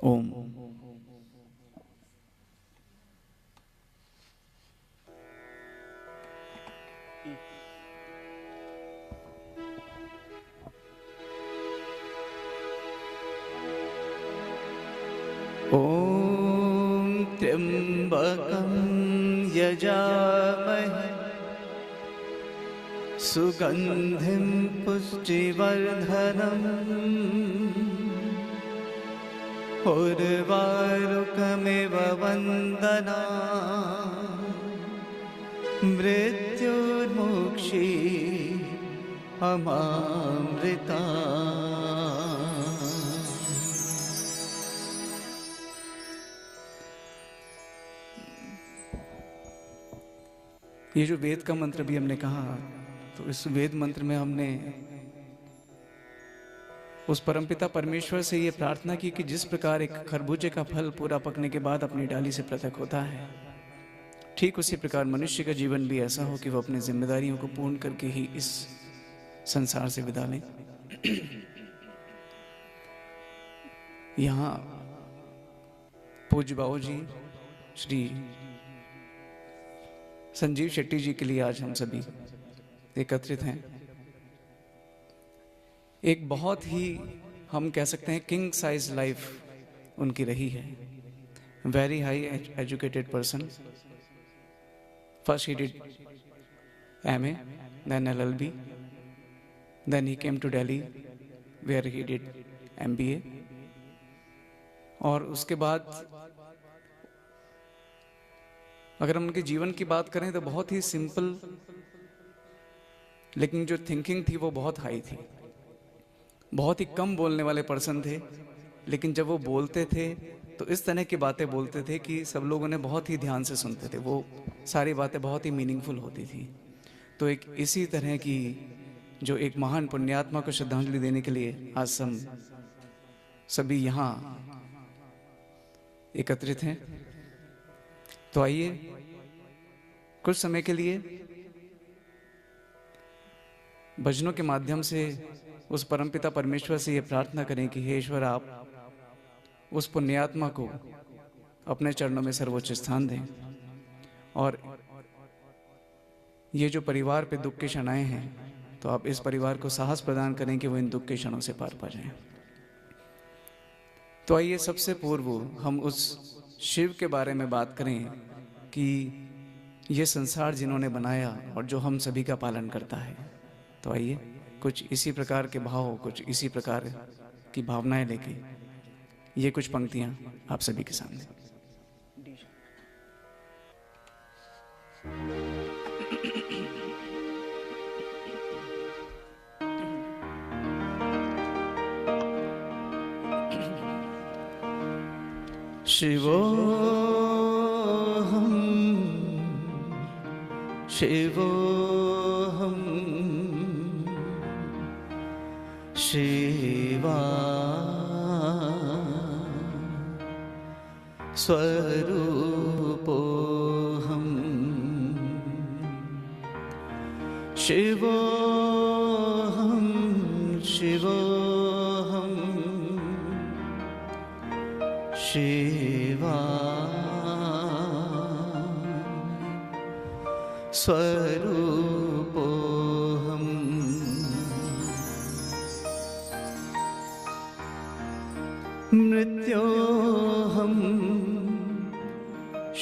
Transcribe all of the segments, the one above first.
ओम। ओम त्र्यंबकं यजामहे सुगंधिं पुष्टिवर्धनम् उर्वारुकमिव वन्दनात् मृत्युर्मुक्षी अमामृता। ये जो वेद का मंत्र भी हमने कहा, तो इस वेद मंत्र में हमने उस परमपिता परमेश्वर से ये प्रार्थना की कि जिस प्रकार एक खरबूजे का फल पूरा पकने के बाद अपनी डाली से पृथक होता है, ठीक उसी प्रकार मनुष्य का जीवन भी ऐसा हो कि वो अपनी जिम्मेदारियों को पूर्ण करके ही इस संसार से विदा लें। यहाँ पूज्य बाबू जी श्री संजीव शेट्टी जी के लिए आज हम सभी एकत्रित हैं। एक बहुत ही हम कह सकते हैं किंग साइज लाइफ उनकी रही है। Very high educated person. First he did MA, then LLB, then he came to Delhi where he did MBA, और उसके बाद अगर हम उनके जीवन की बात करें तो बहुत ही सिंपल, लेकिन जो थिंकिंग थी वो बहुत हाई थी। बहुत ही कम बोलने वाले पर्सन थे, लेकिन जब वो बोलते थे तो इस तरह की बातें बोलते थे कि सब लोग उन्हें बहुत ही ध्यान से सुनते थे। वो सारी बातें बहुत ही मीनिंगफुल होती थी। तो एक इसी तरह की जो एक महान पुण्यात्मा को श्रद्धांजलि देने के लिए आज हम सभी यहाँ एकत्रित हैं। तो आइए कुछ समय के लिए भजनों के माध्यम से उस परमपिता परमेश्वर से ये प्रार्थना करें कि हे ईश्वर, आप उस पुण्यात्मा को अपने चरणों में सर्वोच्च स्थान दें, और ये जो परिवार पे दुख के क्षण आए हैं, तो आप इस परिवार को साहस प्रदान करें कि वो इन दुख के क्षणों से पार पा जाएं। तो आइए सबसे पूर्व हम उस शिव के बारे में बात करें कि ये संसार जिन्होंने बनाया और जो हम सभी का पालन करता है। तो आइए कुछ इसी प्रकार के भाव, कुछ इसी प्रकार की भावनाएं लेके ये कुछ पंक्तियां आप सभी के सामने। शिवोऽहं शिवोऽहं शिवा स्वरूपोऽहं शिवोऽहं शिवोऽहं शिवा स्वरूपोऽहं मृत्योऽहं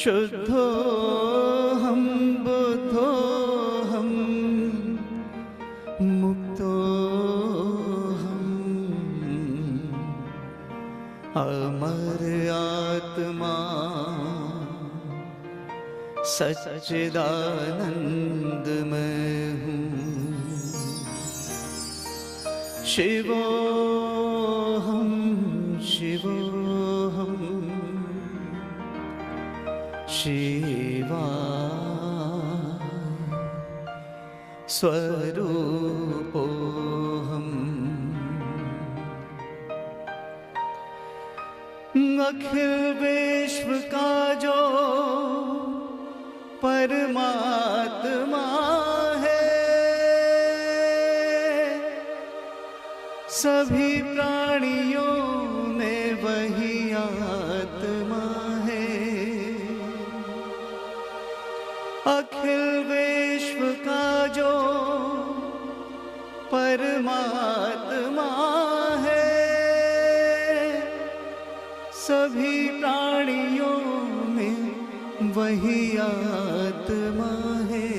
शुद्धोऽहं बुद्धोऽहं मुक्तोऽहं अमर आत्मा सच्चिदानंदमय हूँ। शिवोऽहं शिवोऽहं शिवा स्वरूपोऽहम् अखिल विश्व का जो परमात्मा है, सभी प्राणियों में वही आत्मा अखिल विश्व का जो परमात्मा है, सभी प्राणियों में वही आत्मा है,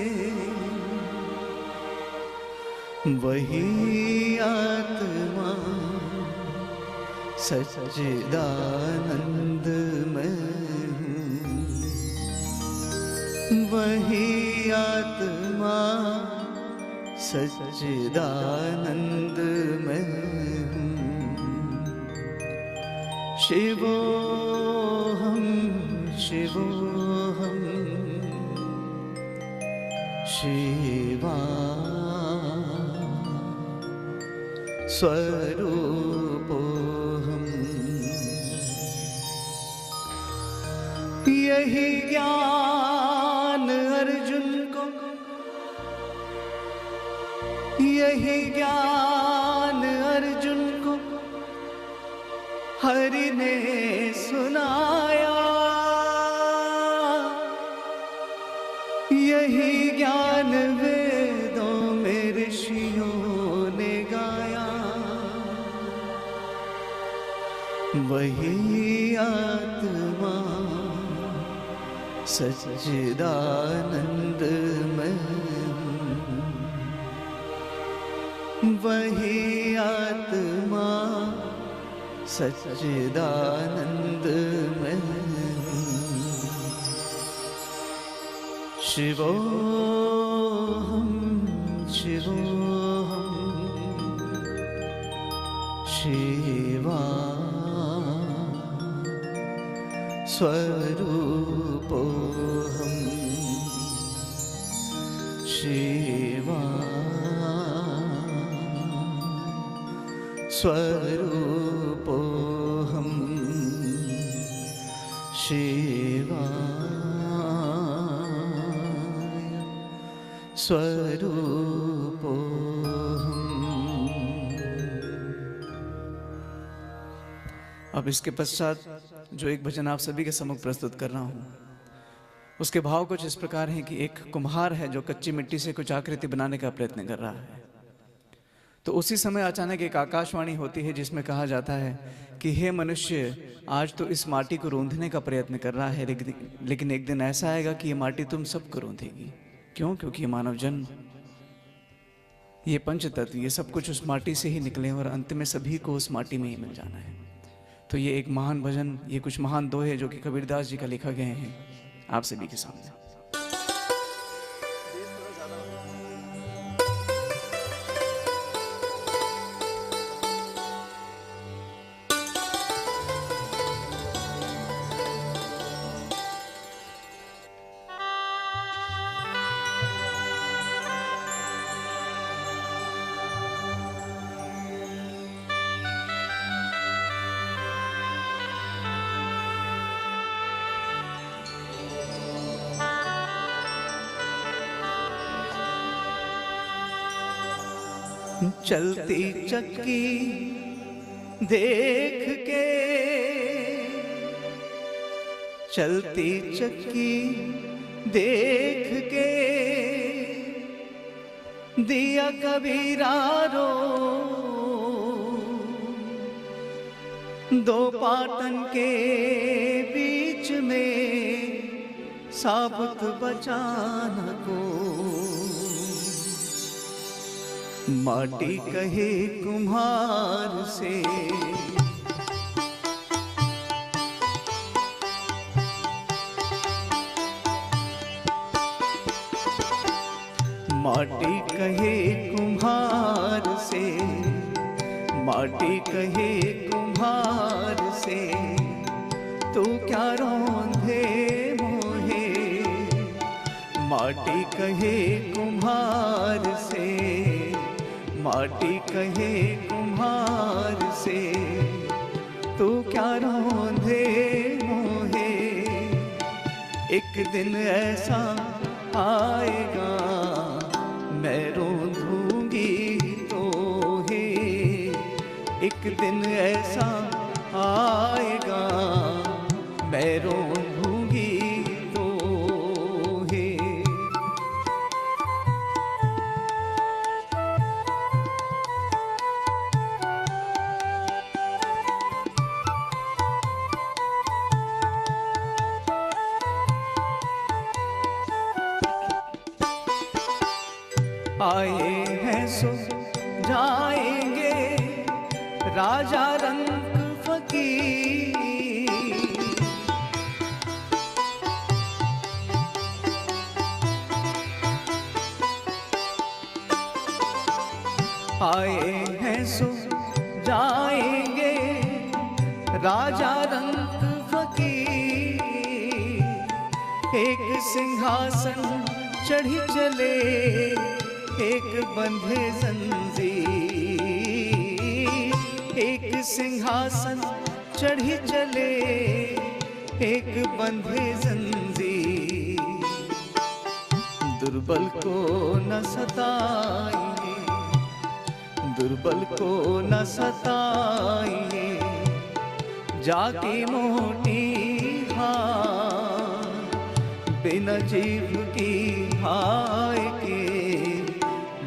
वही आत्मा सच्चिदानंद में, वही आत्मा सच्चिदानंद में। शिवोहम शिवोहम शिवा स्वरूपोहम। यही ज्ञान अर्जुन को, यही ज्ञान अर्जुन को हरि ने सुनाया, यही ज्ञान वेदों में ऋषियों ने गाया, वही आत्मा सच्चिदानंद में, वही आत्मा सच्चिदानंद में। शिवोहम शिवोहम शिवा स्वरूपोहम शिवा स्वरूपोहम शिवाय स्वरूपोहम। अब इसके पश्चात जो एक भजन आप सभी के सम्मुख प्रस्तुत कर रहा हूँ, उसके भाव कुछ इस प्रकार हैं कि एक कुम्हार है जो कच्ची मिट्टी से कुछ आकृति बनाने का प्रयत्न कर रहा है। तो उसी समय अचानक एक आकाशवाणी होती है जिसमें कहा जाता है कि हे मनुष्य, आज तो इस माटी को रोंदने का प्रयत्न कर रहा है, लेकिन एक दिन ऐसा आएगा कि ये माटी तुम सबको रोंदेगी। क्यों? क्योंकि ये मानव जन्म, ये पंचतत्व, ये सब कुछ उस माटी से ही निकले और अंत में सभी को उस माटी में ही मिल जाना है। तो ये एक महान भजन, ये कुछ महान दोहे जो कि कबीरदास जी का लिखा गए हैं आप सभी के सामने। चलती चक्की देख के, चलती चक्की देख के दिया कबीरा रो, दो पाटन के बीच में साबुत बचाना को। माटी कहे कुम्हार से, माटी कहे कुम्हार से, माटी कहे कुम्हार से, तू क्या रोंधे मोहे। माटी कहे कुम्हार से, माटी कहे कुम्हार से, तू क्या रोंधे मोहे। एक दिन ऐसा आएगा मैं रोंधूंगी तोहे। एक दिन ऐसा आएगा मैं रोंधूंगी तोहे। आए हैं सो जाएंगे राजा रंग फकीर। आए हैं सो जाएंगे राजा रंग फकीर। एक सिंहासन चढ़ी चले एक बंधे जंजीर। एक सिंहासन चढ़ी चले एक बंधे जंजीर। दुर्बल को न सताइए, दुर्बल को न सताइए, जाकी मोटी हार बिना जीभ की हाय के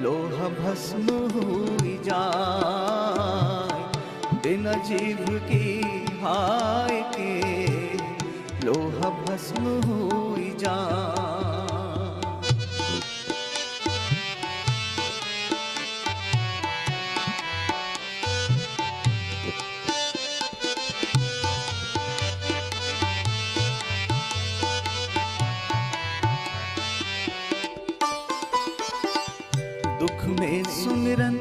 लोह भस्म हुई जाए। बिना जीभ की हाय के लोह भस्म हुई जाए। दुख में सुमिरन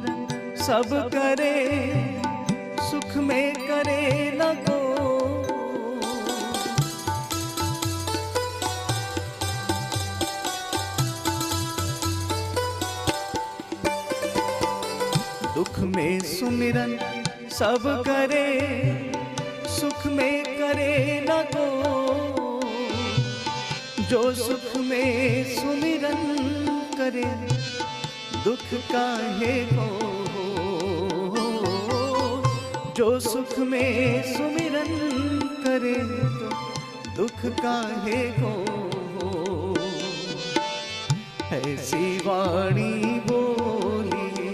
सब करे, सुख में करे न को। दुख में सुमिरन सब करे, सुख में करे न को। जो सुख में सुमिरन करे दुख काहे को। जो सुख में सुमिरन करे तो दुख काहे को। ऐसी वाणी बोलिए,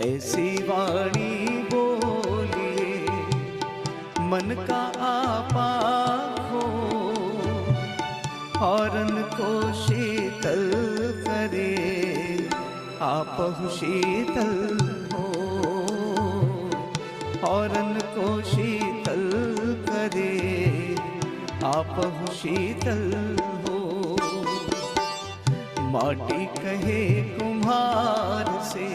ऐसी वाणी बोलिए, मन का आपा हो औरन को शीतल करे। आपहु शीतल हो औरन को शीतल करे। आपहु शीतल हो। माटी कहे कुम्हार से,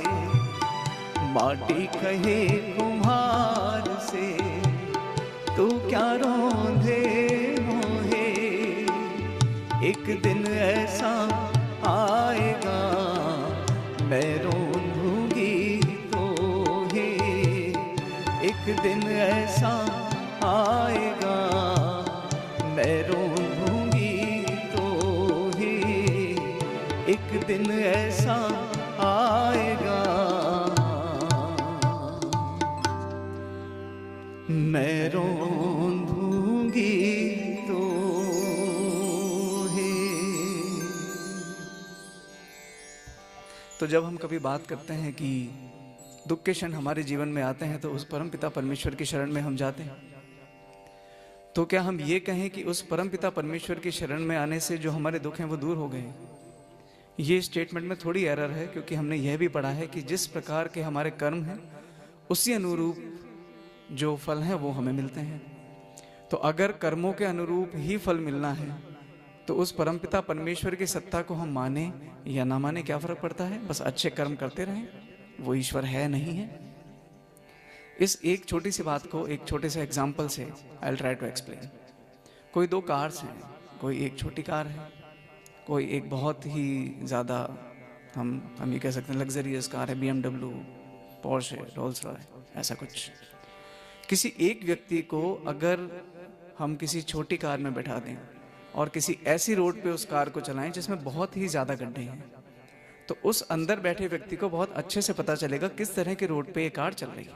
माटी कहे कुम्हार से, तू क्या रोंधे मोहे। एक दिन ऐसा आएगा मैं रोंधूंगी तो हे। एक दिन ऐसा आएगा मैं रोंधूंगी तो हे। एक दिन ऐसा आएगा मैं रोंधूंगी तो हे। तो जब हम कभी बात करते हैं कि दुख के क्षण हमारे जीवन में आते हैं तो उस परमपिता परमेश्वर की शरण में हम जाते हैं, तो क्या हम ये कहें कि उस परमपिता परमेश्वर की शरण में आने से जो हमारे दुख हैं वो दूर हो गए? ये स्टेटमेंट में थोड़ी एरर है, क्योंकि हमने यह भी पढ़ा है कि जिस प्रकार के हमारे कर्म हैं उसी अनुरूप जो फल हैं वो हमें मिलते हैं। तो अगर कर्मों के अनुरूप ही फल मिलना है तो उस परमपिता परमेश्वर की सत्ता को हम माने या ना माने क्या फर्क पड़ता है? बस अच्छे कर्म करते रहें, वो ईश्वर है नहीं है। इस एक छोटी सी बात को एक छोटे से एग्जाम्पल से I will try to explain. कोई दो कार्स हैं, कोई एक छोटी कार है, कोई एक बहुत ही ज़्यादा हम ये कह सकते हैं लग्जरियस कार है, BMW, पोर्शे, रोल्स रॉय, ऐसा कुछ। किसी एक व्यक्ति को अगर हम किसी छोटी कार में बैठा दें और किसी ऐसी रोड पे उस कार को चलाएं जिसमें बहुत ही ज़्यादा गड्ढे हैं, तो उस अंदर बैठे व्यक्ति को बहुत अच्छे से पता चलेगा किस तरह के रोड पे ये कार चल रही है।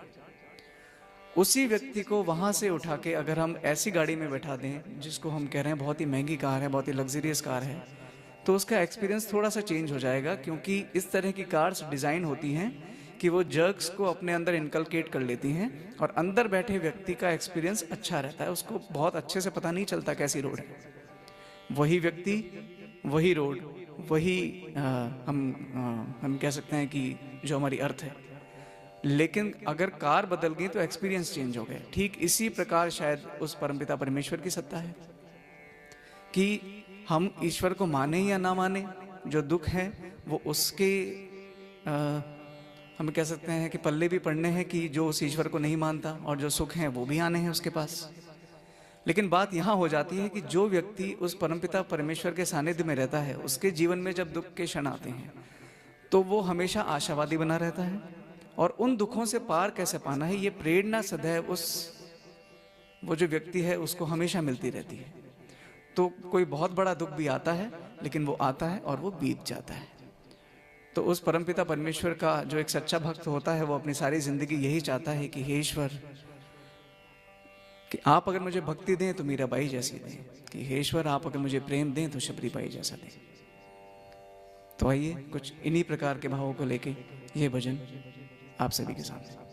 उसी व्यक्ति को वहाँ से उठा के अगर हम ऐसी गाड़ी में बैठा दें जिसको हम कह रहे हैं बहुत ही महंगी कार है, बहुत ही लग्जरियस कार है, तो उसका एक्सपीरियंस थोड़ा सा चेंज हो जाएगा। क्योंकि इस तरह की कार्स डिज़ाइन होती हैं कि वो जर्क्स को अपने अंदर इनकलकेट कर लेती हैं और अंदर बैठे व्यक्ति का एक्सपीरियंस अच्छा रहता है, उसको बहुत अच्छे से पता नहीं चलता कैसी रोड है। वही व्यक्ति, वही रोड, वही हम कह सकते हैं कि जो हमारी अर्थ है। लेकिन अगर कार बदल गई तो एक्सपीरियंस चेंज हो गया। ठीक इसी प्रकार शायद उस परमपिता परमेश्वर की सत्ता है कि हम ईश्वर को माने या ना माने, जो दुख है वो उसके हम कह सकते हैं कि पल्ले भी पड़ने हैं कि जो उस ईश्वर को नहीं मानता, और जो सुख हैं वो भी आने हैं उसके पास। लेकिन बात यहाँ हो जाती है कि जो व्यक्ति उस परमपिता परमेश्वर के सानिध्य में रहता है, उसके जीवन में जब दुख के क्षण आते हैं तो वो हमेशा आशावादी बना रहता है, और उन दुखों से पार कैसे पाना है ये प्रेरणा सदैव वो जो व्यक्ति है उसको हमेशा मिलती रहती है। तो कोई बहुत बड़ा दुख भी आता है, लेकिन वो आता है और वो बीत जाता है। तो उस परमपिता परमेश्वर का जो एक सच्चा भक्त होता है, वो अपनी सारी जिंदगी यही चाहता है कि हे ईश्वर, कि आप अगर मुझे भक्ति दें तो मीराबाई जैसी दें, कि हे ईश्वर आप अगर मुझे प्रेम दें तो शबरीबाई जैसा दें। तो आइए कुछ इन्हीं प्रकार के भावों को लेके ये भजन आप सभी के सामने।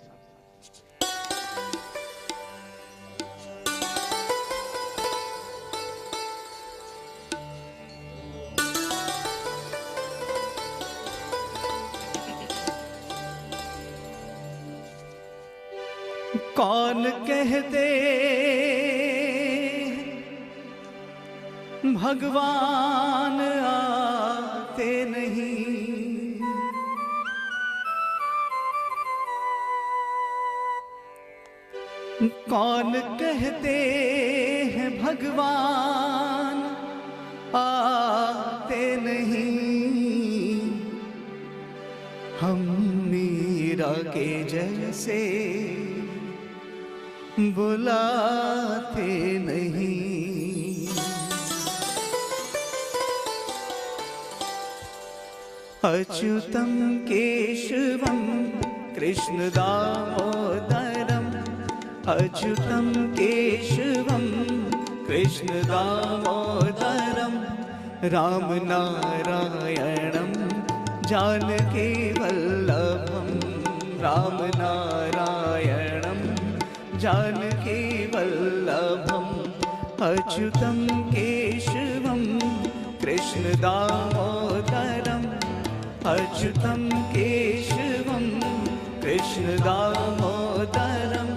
कौन कहते भगवान आते नहीं, कौन कहते हैं भगवान आते नहीं, हम मीरा के जैसे बुलाते नहीं। अच्युतम केशवम कृष्ण दामोदरम, अच्युतम केशवम कृष्ण दामोदरम, राम नारायणम जानकी वल्लभम, राम नारायणम जानकी वल्लभम, अच्युतम केशवम कृष्ण दामोदरम, अच्युतम केशवम कृष्ण दामोदरम,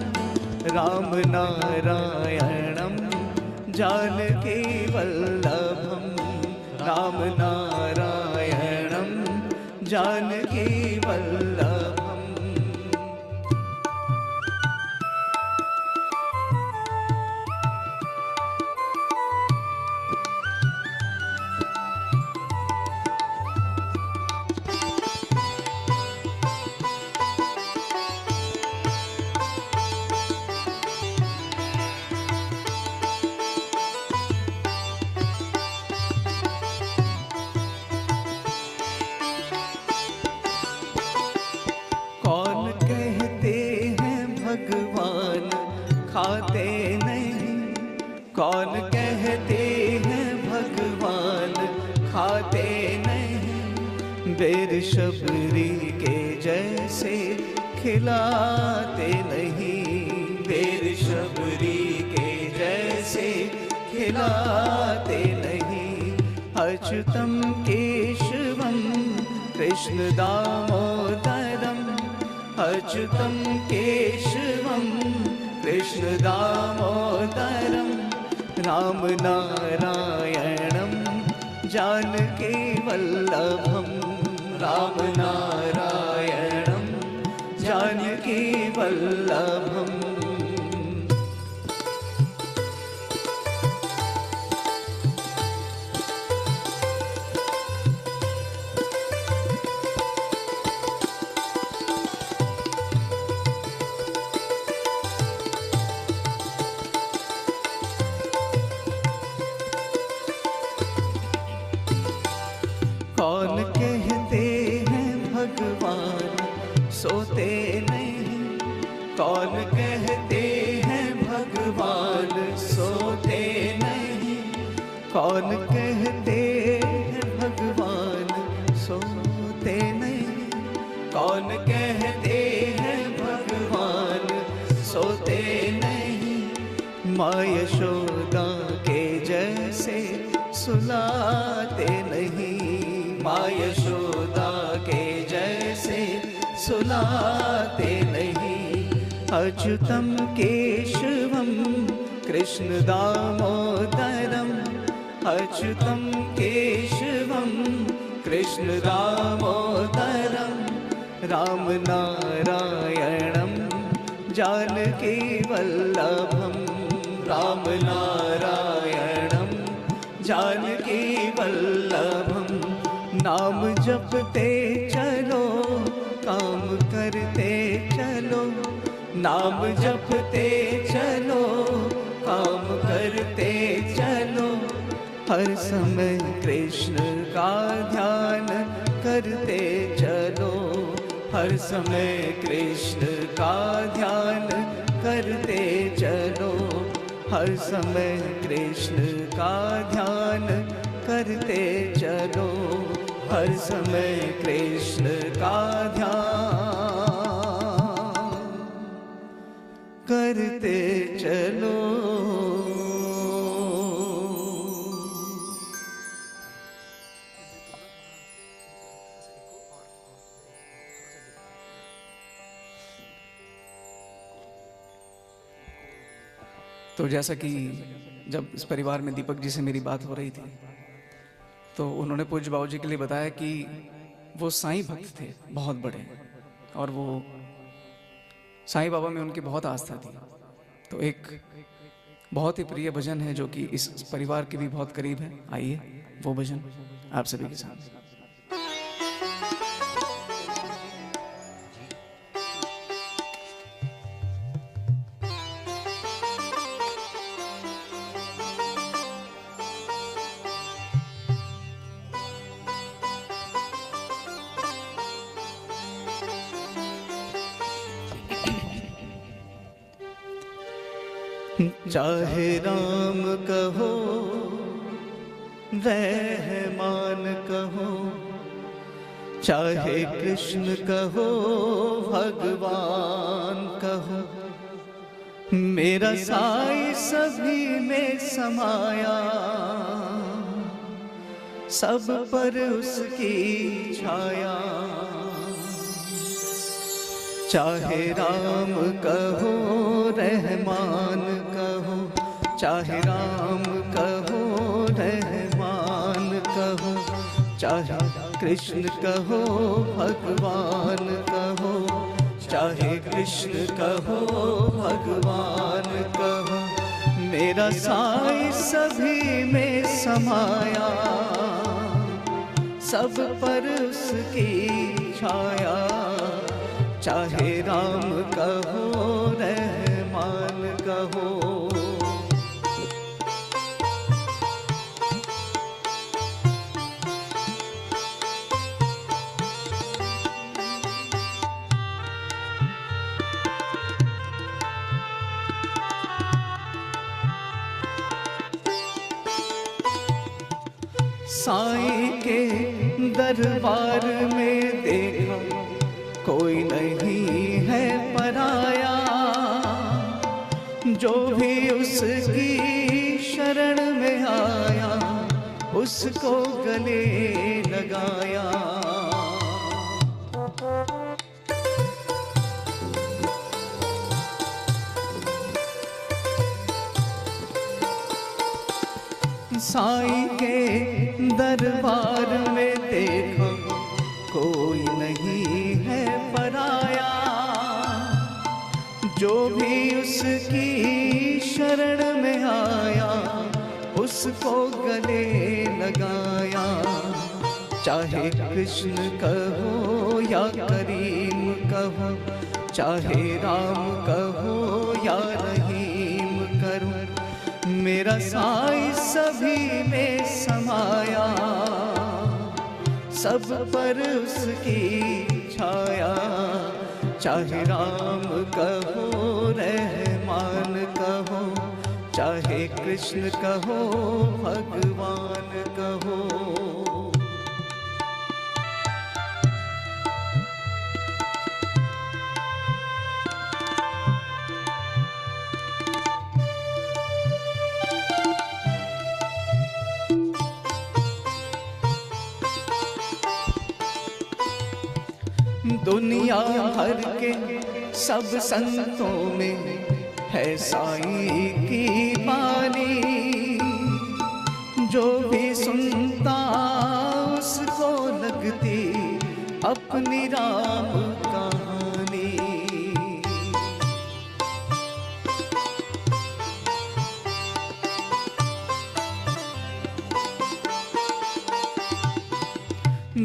राम नारायणम जानकी वल्लभम, राम नारायणम जानकी वल्लभम। खाते नहीं, कौन कहते हैं भगवान खाते नहीं, बेर शबरी के जैसे खिलाते नहीं, बेर शबरी के जैसे खिलाते नहीं, अच्युतम केशवम कृष्ण दामोदरम, अच्युतम केशवम कृष्ण दामोदरम, राम नारायणम जानकी वल्लभम, राम नारायणम जानकी वल्लभम। कौन कहते हैं भगवान सोते नहीं, कौन कहते हैं भगवान सोते नहीं, कौन कहते हैं भगवान सोते नहीं, कौन कहते हैं भगवान सोते नहीं, माँ यशोदा के जैसे सुलाते नहीं, माँ यशोदा के जैसे सुनाते नहीं। अच्युतम केशवम कृष्ण दामोदरम, अच्युतम केशवम कृष्ण दामोदरम, राम नारायणम जानकी वल्लभम, राम नारायणम जानकी वल्लभम। नाम जपते चलो काम करते चलो, नाम जपते चलो काम करते चलो, हर समय कृष्ण का ध्यान करते चलो, हर समय कृष्ण का ध्यान करते चलो, हर समय कृष्ण का ध्यान करते चलो, हर समय कृष्ण का ध्यान करते चलो। तो जैसा कि जब इस परिवार में दीपक जी से मेरी बात हो रही थी तो उन्होंने पूज्य बाबू जी के लिए बताया कि वो साईं भक्त थे बहुत बड़े, और वो साईं बाबा में उनकी बहुत आस्था थी। तो एक बहुत ही प्रिय भजन है जो कि इस परिवार के भी बहुत करीब है, आइए वो भजन आप सभी के सामने। चाहे राम कहो रहमान कहो, चाहे कृष्ण कहो भगवान कहो, मेरा साईं सभी में समाया, सब पर उसकी छाया। चाहे राम कहो रहमान कहो, चाहे राम कहो रहमान कहो, चाहे कृष्ण कहो भगवान कहो, चाहे कृष्ण कहो भगवान कहो, मेरा साईं सभी में समाया, सब पर उसकी छाया। चाहे राम कहो रहमान कहो, साईं के दरबार में देखा कोई नहीं है पराया, जो भी उसकी शरण में आया उसको गले लगाया। साईं के दरबार में देखो कोई नहीं है पराया, जो भी उसकी शरण में आया उसको गले लगाया। चाहे कृष्ण कहो या करीम कहो, चाहे राम कहो या रहीम करो, मेरा साईं सभी में समाया, सब पर उसकी छाया। चाहे राम कहो रहमान कहो, चाहे कृष्ण कहो भगवान कहो। दुनिया भर के सब संतों में है साईं की बानी, जो भी सुनता उसको लगती अपनी राम कहानी।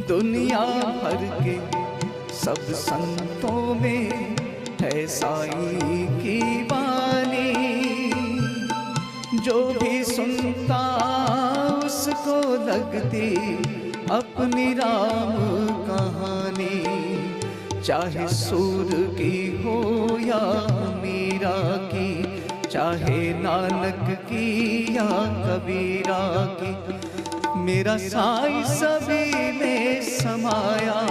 दुनिया भर के सब संतों में है साईं की वाणी, जो भी सुनता उसको लगती अपनी राम कहानी। चाहे सूर की हो या मीरा की, चाहे नानक की या कबीरा की, मेरा साईं सभी में समाया,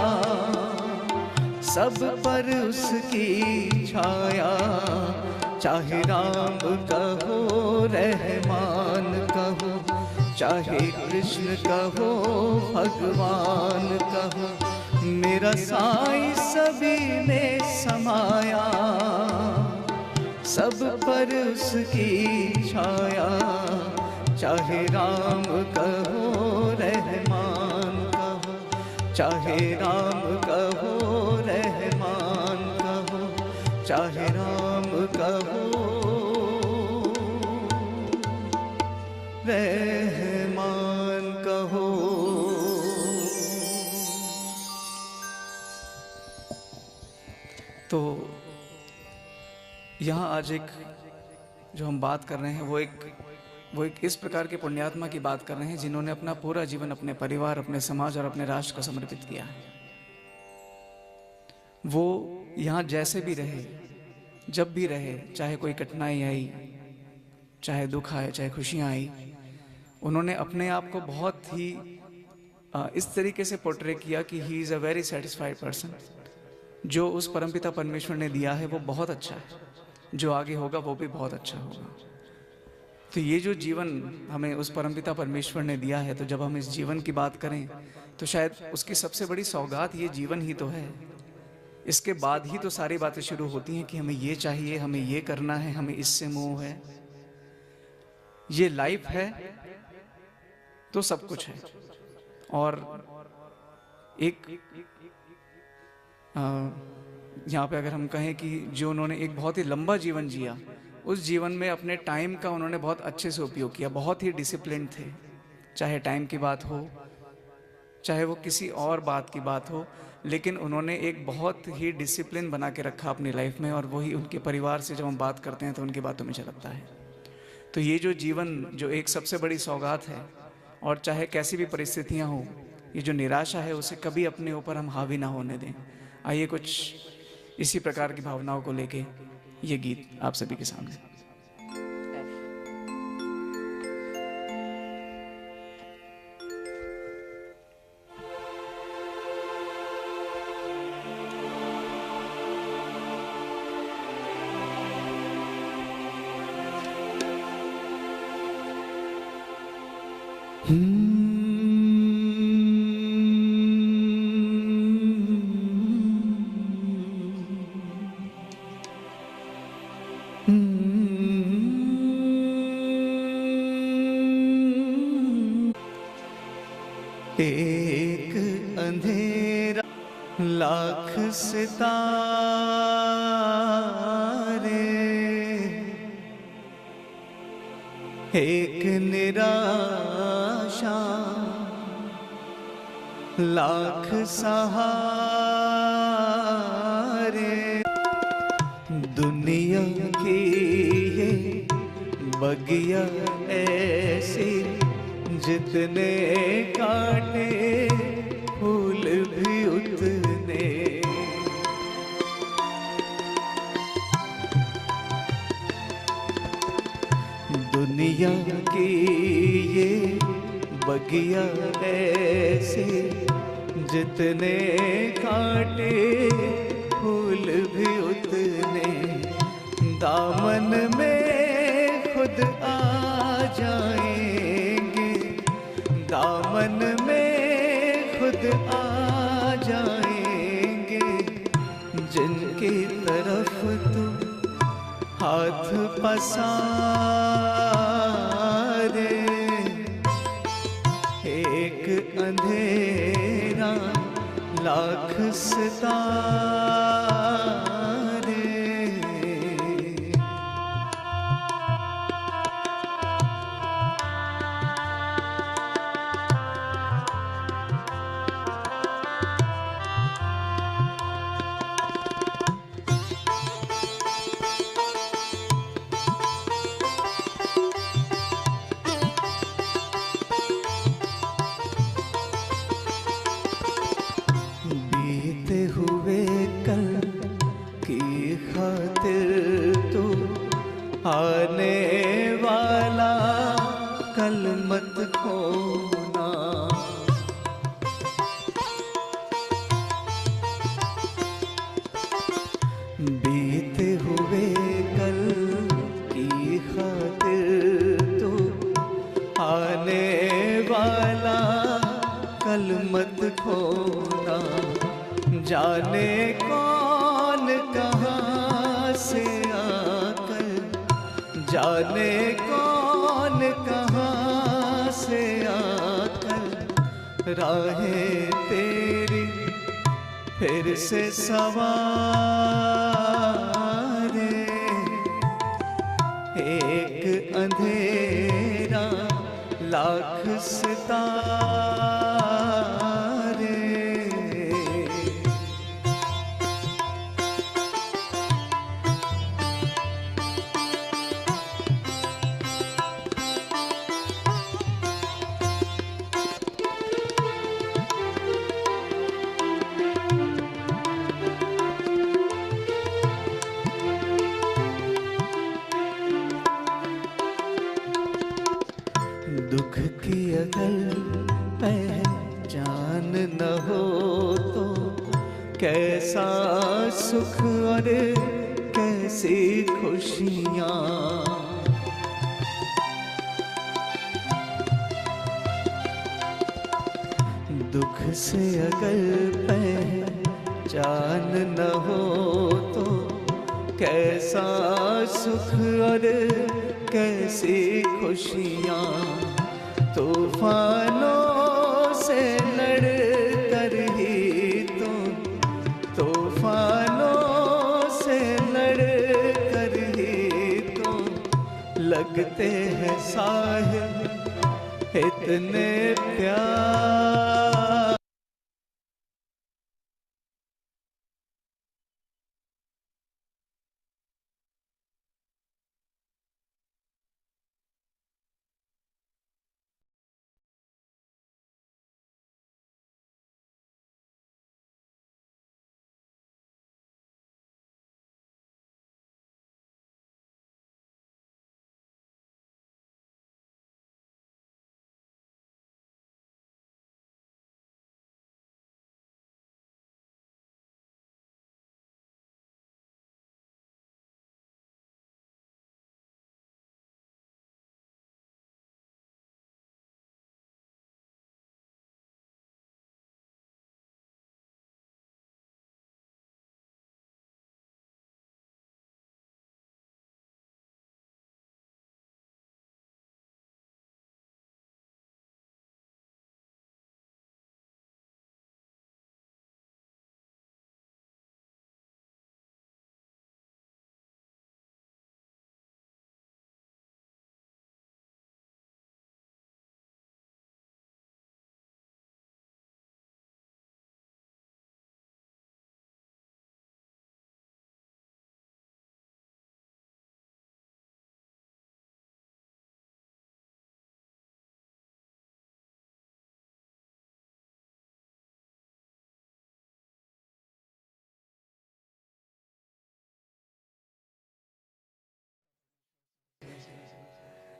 सब पर उसकी छाया। चाहे राम कहो रहमान कहो, चाहे कृष्ण कहो भगवान कहो, मेरा साईं सभी में समाया, सब पर उसकी छाया। चाहे राम कहो रहमान कहो, चाहे राम कहो रहमान कहो, चाहे राम कहो रहमान कहो। तो यहाँ आज एक जो हम बात कर रहे हैं वो एक इस प्रकार के पुण्यात्मा की बात कर रहे हैं जिन्होंने अपना पूरा जीवन अपने परिवार, अपने समाज और अपने राष्ट्र को समर्पित किया है। वो यहाँ जैसे भी रहे, जब भी रहे, चाहे कोई कठिनाई आई, चाहे दुख आए, चाहे खुशियाँ आई, उन्होंने अपने आप को बहुत ही इस तरीके से पोर्ट्रे किया कि he is a very satisfied person. जो उस परमपिता परमेश्वर ने दिया है वो बहुत अच्छा है, जो आगे होगा वो भी बहुत अच्छा होगा। तो ये जो जीवन हमें उस परमपिता परमेश्वर ने दिया है, तो जब हम इस जीवन की बात करें तो शायद उसकी सबसे बड़ी सौगात ये जीवन ही तो है। इसके बाद ही तो सारी बातें शुरू होती हैं कि हमें ये चाहिए, हमें ये करना है, हमें इससे मोह है। ये लाइफ है तो सब कुछ है। और एक यहाँ पे अगर हम कहें कि जो उन्होंने एक बहुत ही लंबा जीवन जिया, उस जीवन में अपने टाइम का उन्होंने बहुत अच्छे से उपयोग किया, बहुत ही डिसिप्लिन थे। चाहे टाइम की बात हो, चाहे वो किसी और बात की बात हो, लेकिन उन्होंने एक बहुत ही डिसिप्लिन बना के रखा अपनी लाइफ में। और वही उनके परिवार से जब हम बात करते हैं तो उनकी बातों में झलकता है। तो ये जो जीवन जो एक सबसे बड़ी सौगात है, और चाहे कैसी भी परिस्थितियाँ हों, ये जो निराशा है उसे कभी अपने ऊपर हम हावी ना होने दें। आइए कुछ इसी प्रकार की भावनाओं को लेके ये गीत आप सभी के सामने। एक अंधेरा लाख सितारे, एक निराशा लाख सहारे। दुनिया की ये बगिया ऐसी, जितने काटे फूल भी उतने। दुनिया की ये बगिया ऐसे, जितने काटे फूल भी उतने। दामन में खुद आ जाएंगे, दामन में खुद आ जाएंगे। जिनकी तरफ तू हाथ पसारे, एक अंधेरा लाख सितारे। बीते हुए कल की खातिर तू आने वाला कल मत खोना। बीते हुए कल की खातिर तू आने वाला कल मत खोना। जाने कौन कहाँ से आकर, जाने कौन कहाँ से आकर राहें तेरी फिर से सवारे। एक अंधेरा लाख सितारे। दुख की अगर पहचान न हो तो कैसा सुख और कैसी खुशियाँ। दुख से अगर पहचान न हो तो कैसा सुख और कैसी खुशियाँ। तूफानों से लड़ कर ही तो, तूफानों से लड़ कर ही तो लगते हैं साहिल इतने प्यार।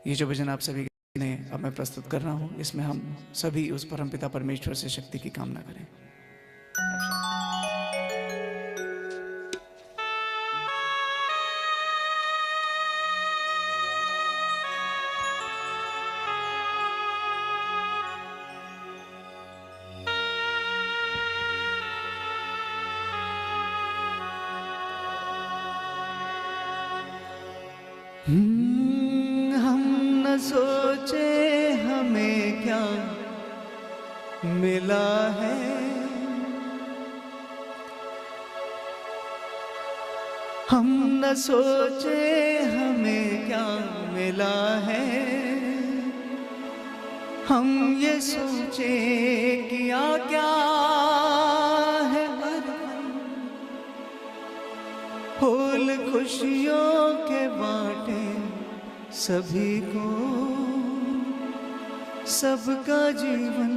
ये जो भजन आप सभी ने अब मैं प्रस्तुत कर रहा हूँ, इसमें हम सभी उस परमपिता परमेश्वर से शक्ति की कामना करें। हम न सोचे हमें क्या मिला है, हम न सोचे हमें क्या मिला है, हम ये सोचे किया क्या है अरमान, फूल खुशियों के बांटे सभी को, सबका जीवन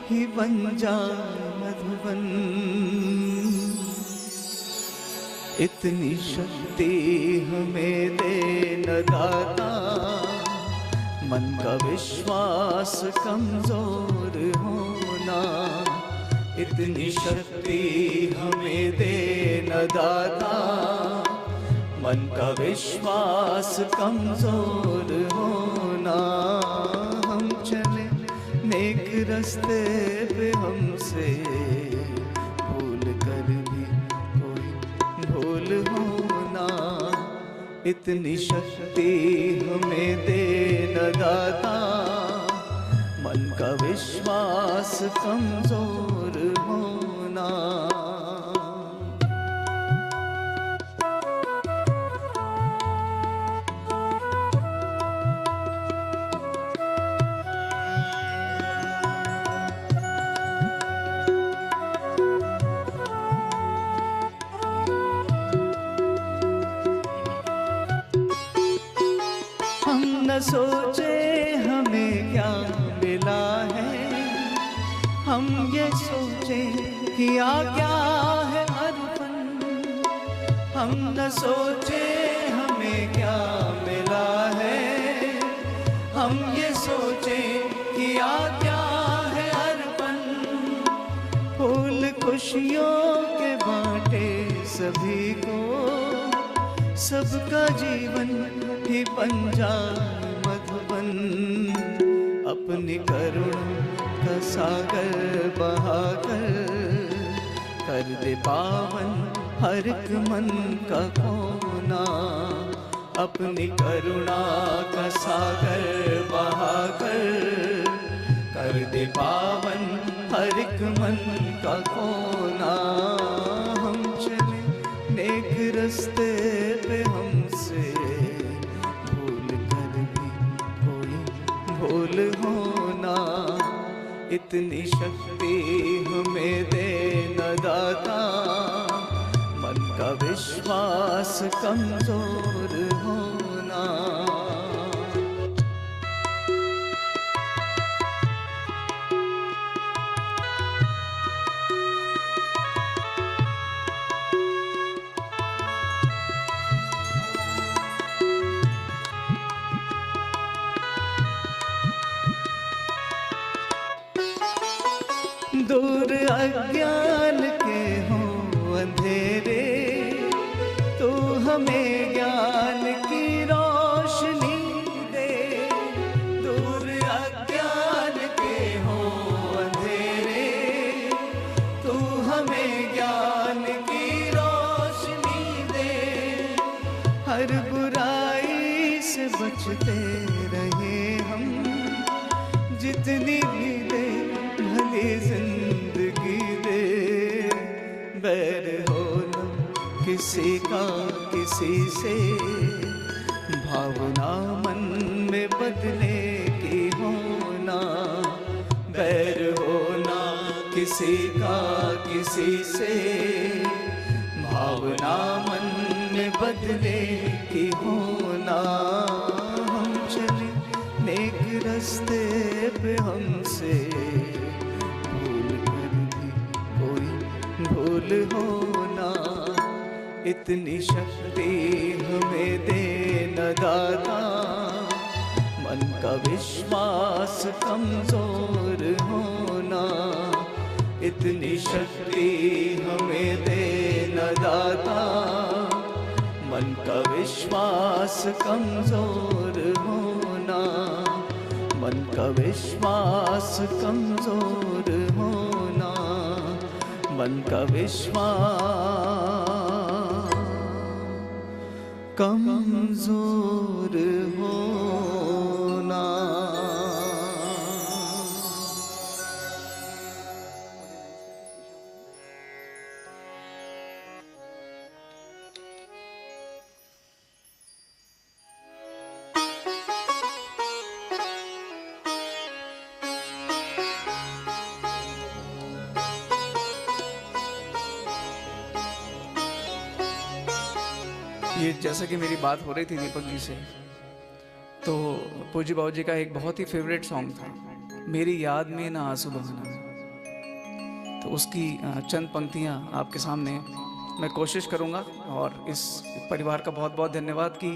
ही बन जाए मधुबन। इतनी शक्ति हमें दे न दाता, मन का विश्वास कमजोर होना। इतनी शक्ति हमें दे न दाता, मन का विश्वास कमजोर होना। हम चले नेक रास्ते पे, हमसे भूल कर भी कोई भूल होना। इतनी शक्ति हमें दे न दाता, मन का विश्वास कमजोर होना। हम न सोचे हमें क्या मिला है, हम ये सोचे किया क्या है अरमान। हम न सोचे हमें क्या मिला है, हम ये सोचे किया क्या है अरमान। फूल खुशियों के बांटे सभी को, सबका जीवन ही बन जाए मधुबन। अपनी करुणा का सागर बहाकर, कर दे पावन हर एक मन का कोना। अपनी करुणा का सागर बहाकर, कर दे पावन हर एक मन का कोना। हम चले नेक रास्ते पे, हमसे भूल कर भी कोई भूल होना। इतनी शक्ति हमें दे न दाता, मन का विश्वास कमजोर होना। दूर अज्ञान के हो अंधेरे, तू हमें ज्ञान की रोशनी दे। दूर अज्ञान के हो अंधेरे, तू हमें ज्ञान की रोशनी दे। हर बुराई से बचते रहे हम, जितनी भी दे भली जिंदगी दे। बैर हो न किसी का किसी से, भावना मन में बदले की होना। बैर हो न किसी का किसी से, भावना मन में बदले की होना। हम चले नेक रास्ते पे, हमसे भूल होना। इतनी शक्ति हमें दे न दाता, मन का विश्वास कमजोर होना। इतनी शक्ति हमें दे न दाता, मन का विश्वास कमजोर होना। मन का विश्वास कमजोर होना, मन का विश्वास कमजोर होना। ये जैसा कि मेरी बात हो रही थी दीपक जी से, तो पूज्य बाबू जी का एक बहुत ही फेवरेट सॉन्ग था, मेरी याद में ना आंसू बहाना। तो उसकी चंद पंक्तियां आपके सामने मैं कोशिश करूंगा। और इस परिवार का बहुत बहुत धन्यवाद कि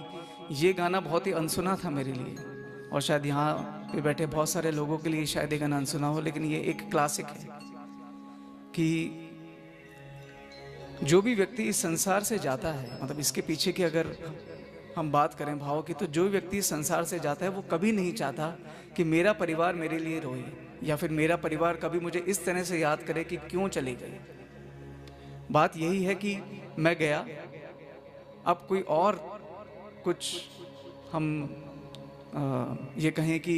ये गाना बहुत ही अनसुना था मेरे लिए, और शायद यहाँ पे बैठे बहुत सारे लोगों के लिए शायद ये गाना अनसुना हो, लेकिन ये एक क्लासिक है कि जो भी व्यक्ति इस संसार से जाता है, मतलब इसके पीछे की अगर हम बात करें भाव की, तो जो व्यक्ति इस संसार से जाता है वो कभी नहीं चाहता कि मेरा परिवार मेरे लिए रोए, या फिर मेरा परिवार कभी मुझे इस तरह से याद करे कि क्यों चली गई। बात यही है कि मैं गया, अब कोई और कुछ हम ये कहें कि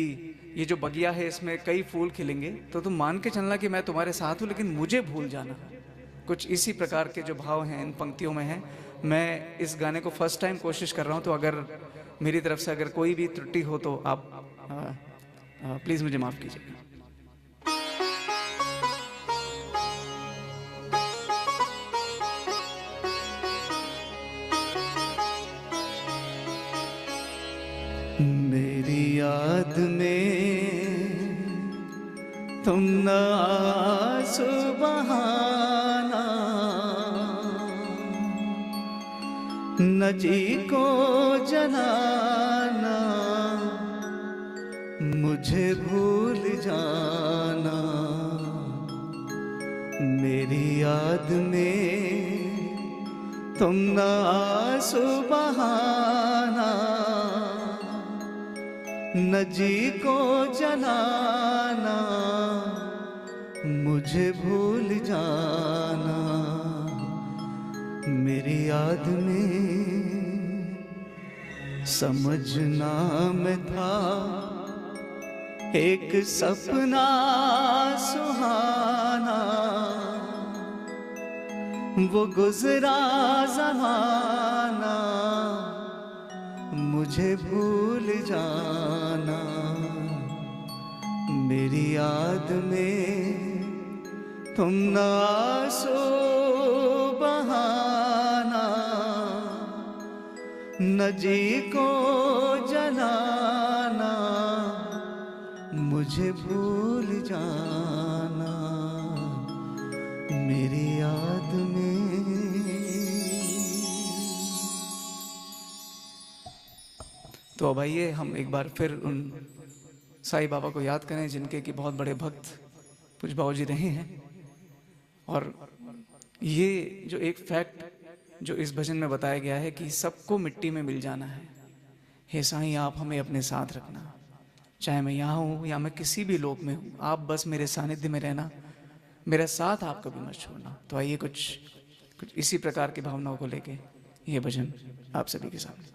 ये जो बगिया है इसमें कई फूल खिलेंगे, तो तुम मान के चलना कि मैं तुम्हारे साथ हूँ, लेकिन मुझे भूल जाना। कुछ इसी प्रकार के जो भाव हैं इन पंक्तियों में हैं। मैं इस गाने को फर्स्ट टाइम कोशिश कर रहा हूँ, तो अगर मेरी तरफ से अगर कोई भी त्रुटि हो तो आप प्लीज़ मुझे माफ़ कीजिएगा। मेरी याद में तुम न आंसू बहाना, न जी को जलाना, मुझे भूल जाना। मेरी याद में तुम न आंसू बहाना, न जी को जलाना, मुझे भूल जाना। मेरी याद में समझना मैं था एक सपना सुहाना, वो गुजरा ज़माना, मुझे भूल जाना। मेरी याद में तुम न आंसू बहाना, न जी को जलाना, मुझे भूल जाना। मेरी याद में। तो अब आइए हम एक बार फिर उन साईं बाबा को याद करें जिनके कि बहुत बड़े भक्त पूज्य बाबू जी रहे हैं। और ये जो एक फैक्ट जो इस भजन में बताया गया है कि सबको मिट्टी में मिल जाना है, हे साईं आप हमें अपने साथ रखना, चाहे मैं यहाँ हूँ या मैं किसी भी लोक में हूँ, आप बस मेरे सानिध्य में रहना, मेरा साथ आप कभी मत छोड़ना। तो आइए कुछ इसी प्रकार की भावनाओं को लेके ये भजन आप सभी के सामने।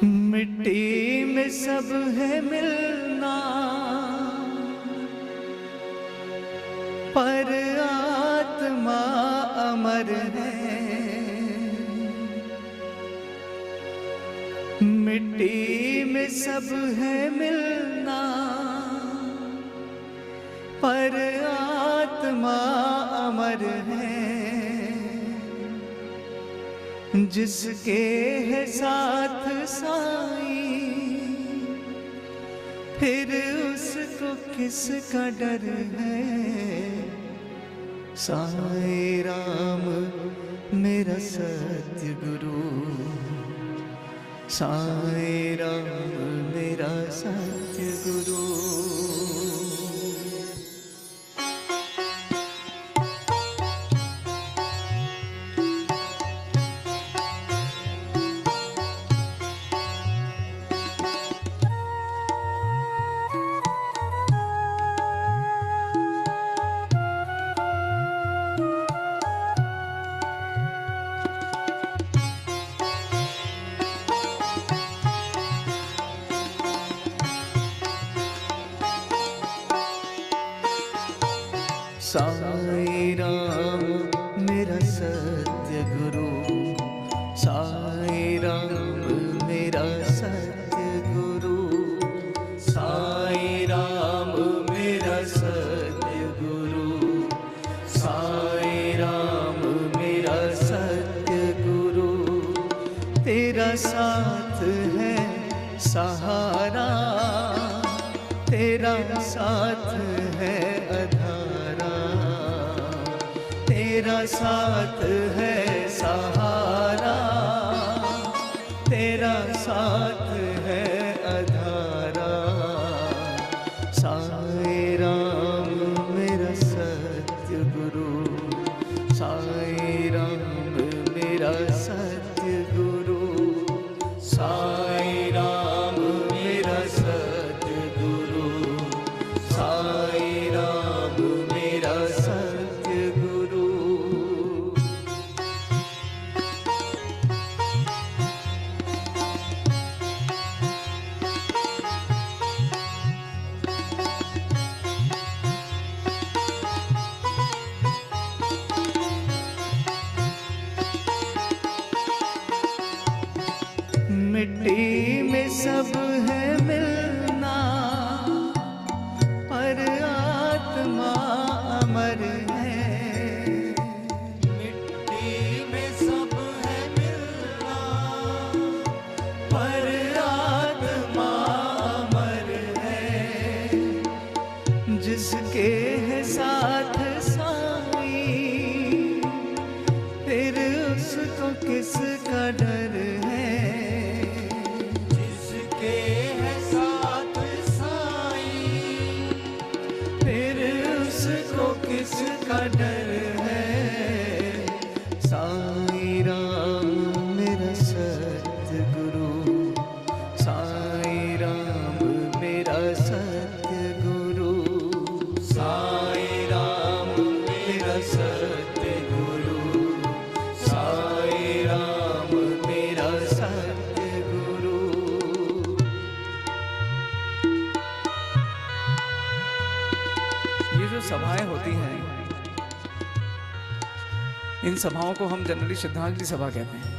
मिट्टी में सब है मिलना, पर आत्मा अमर है। मिट्टी में सब है मिलना, पर आत्मा अमर है। जिसके है साथ साईं, फिर उसको किसका डर है। साईं राम मेरा सतगुरु, साईं राम मेरा सतगुरु। साईं राम मेरा सत्य गुरु, साईं राम मेरा सत्य गुरु, साईं राम मेरा सत्य गुरु, साईं राम मेरा सत्य गुरु। तेरा साथ है सहारा, तेरा साथ है अधारा, तेरा साथ है सहारा, तेरा साथ है अधारा। साईं राम मेरा सत्य गुरु, साईं राम मेरा सत्य गुरु, साईं राम मेरा सत्य गुरु, साईं राम मेरा सत्य गुरु। मिट्टी में सब है मिलना, पर आत्मा अमर है। मिट्टी में सब है मिलना, पर आत्मा अमर है। जिसके है साथ साईं, फिर उसको किसका डर है। जिसके है साथ साईं, फिर उसको किसका डर है। साईं राम मेरा सत्य गुरु, साईं राम मेरा सत्य गुरु, साईं राम मेरा सत्य गुरु, साईं राम मेरा सत्य गुरु। ये जो सभाएं होती हैं, इन सभाओं को हम जनरली श्रद्धांजलि सभा कहते हैं।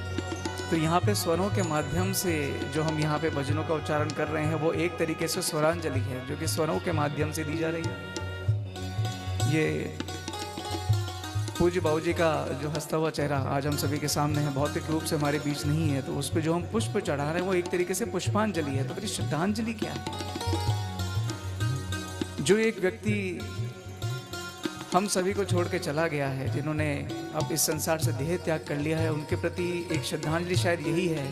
तो यहाँ पे स्वरों के माध्यम से जो हम यहाँ पे भजनों का उच्चारण कर रहे हैं, वो एक तरीके से स्वरांजलि है, जो कि स्वरों के माध्यम से दी जा रही है। ये पूज्य बाबूजी का जो हंसता हुआ चेहरा आज हम सभी के सामने है, भौतिक रूप से हमारे बीच नहीं है, तो उस पर जो हम पुष्प चढ़ा रहे हैं वो एक तरीके से पुष्पांजलि है। तो फिर श्रद्धांजलि क्या है? जो एक व्यक्ति हम सभी को छोड़ के चला गया है, जिन्होंने अब इस संसार से देह त्याग कर लिया है, उनके प्रति एक श्रद्धांजलि शायद यही है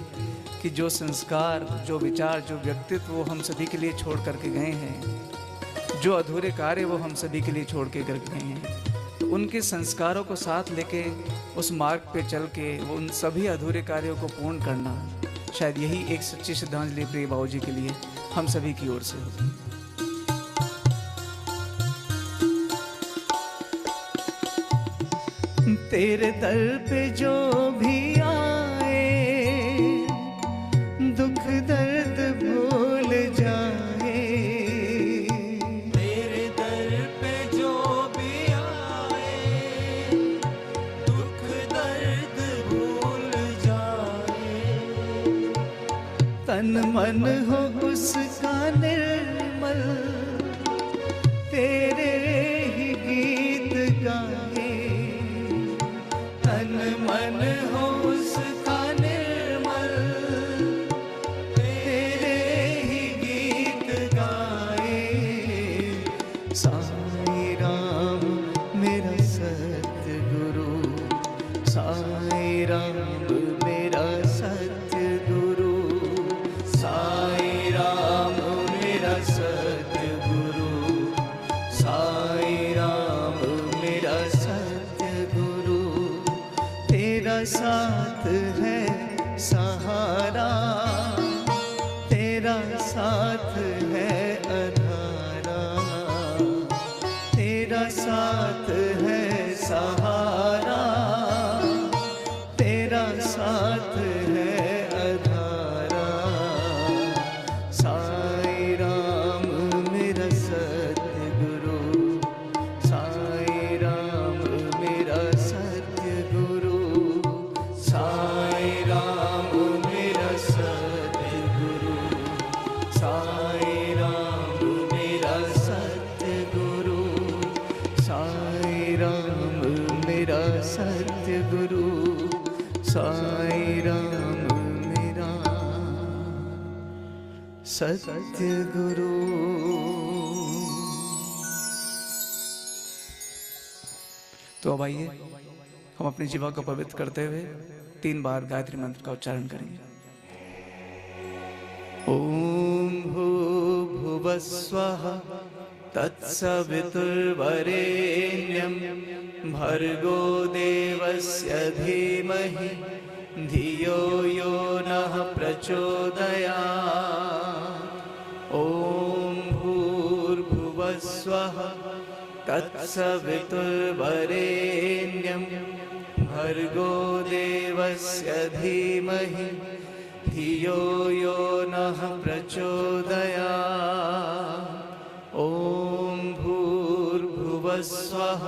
कि जो संस्कार, जो विचार, जो व्यक्तित्व वो हम सभी के लिए छोड़ करके गए हैं, जो अधूरे कार्य वो हम सभी के लिए छोड़ के गए हैं, तो उनके संस्कारों को साथ लेके उस मार्ग पे चल के वो उन सभी अधूरे कार्यों को पूर्ण करना, शायद यही एक सच्ची श्रद्धांजलि प्रिय बाबूजी के लिए हम सभी की ओर से होगी। तेरे दर पे जो भी आए, दुख दर्द भूल जाए। तेरे दर पे जो भी आए, दुख दर्द भूल जाए। तन मन हो उसका निर्मल, तेरे ही गीत गाए। तन मन हो उसका निर्मल, तेरे ही गीत गाए। साईं राम मेरा सत्य गुरु, साईं राम मेरा सत्य गुरु, साथ है सहारा, तेरा साथ है अंधारा, तेरा साथ है सहारा, तेरा साथ है अंधारा। साईं राम मेरा सतगुरु, साईं राम मेरा सतगुरु, साईं राम मेरा सतगुरु, साईं राम मेरा सतगुरु, साईं राम मेरा सतगुरु, साईं राम मेरा सतगुरु। तो अब आइए हम अपनी जीवा को पवित्र करते हुए 3 बार गायत्री मंत्र का उच्चारण करेंगे। ओम भूर्भुवः स्वः तत्सवितुर्वरेण्यं भर्गो देवस्य धीमहि धियो यो नः प्रचोदयात्। ओम भूर्भुवः स्वः तत्सवितुर्वरेण्यं भर्गो देवस्य धीमहि धियो यो नः प्रचोदयात्। ओम भूर्भुवः स्वः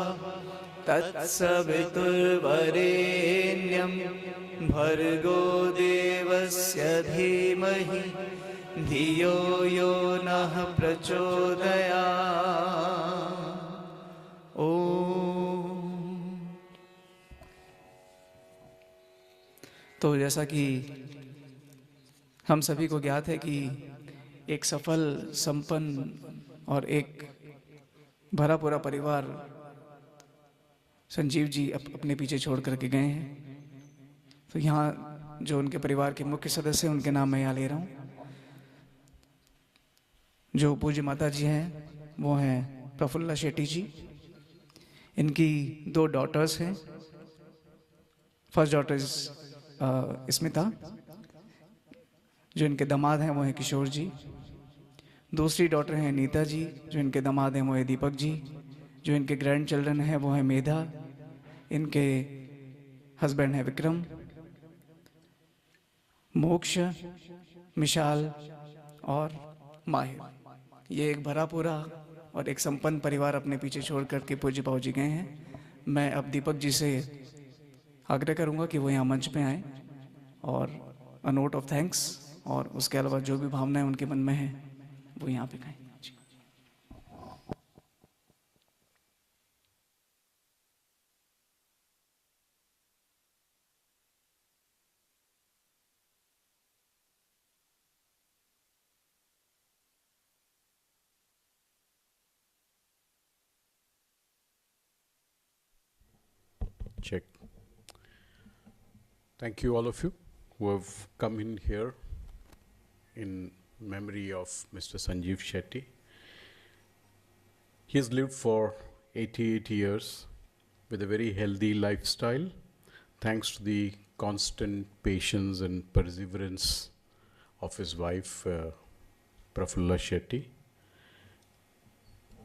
तत्सवितुर्वरेण्यं भर्गो देवस्य धीमहि धियो यो नः प्रचोदयात्। ओम। तो जैसा कि हम सभी को ज्ञात है कि एक सफल, संपन्न और एक भरा पूरा परिवार संजीव जी अपने पीछे छोड़ करके गए हैं। तो यहाँ जो उनके परिवार के मुख्य सदस्य हैं उनके नाम मैं यहाँ ले रहा हूँ। जो पूज्य माता जी हैं वो हैं प्रफुल्ला शेट्टी जी। इनकी 2 डॉटर्स हैं। फर्स्ट डॉटर स्मिता, जो इनके दामाद हैं वो हैं किशोर जी। दूसरी डॉटर हैं नीता जी, जो इनके दामाद हैं वो है दीपक जी। जो इनके ग्रैंड चिल्ड्रन हैं वो है मेधा, इनके हस्बैंड हैं विक्रम, मोक्ष, मिशाल और माहिर। ये एक भरा पूरा और एक संपन्न परिवार अपने पीछे छोड़ करके पूज्य बाबू जी गए हैं। मैं अब दीपक जी से आग्रह करूंगा कि वो यहाँ मंच पे आए और अ नोट ऑफ थैंक्स और उसके अलावा जो भी भावनाएं उनके मन में हैं वो यहाँ पे कहें। Check. Thank you all of you who have come in here in memory of Mr. Sanjeev Shetty. He has lived for 88 years with a very healthy lifestyle, thanks to the constant patience and perseverance of his wife, Prafulla Shetty.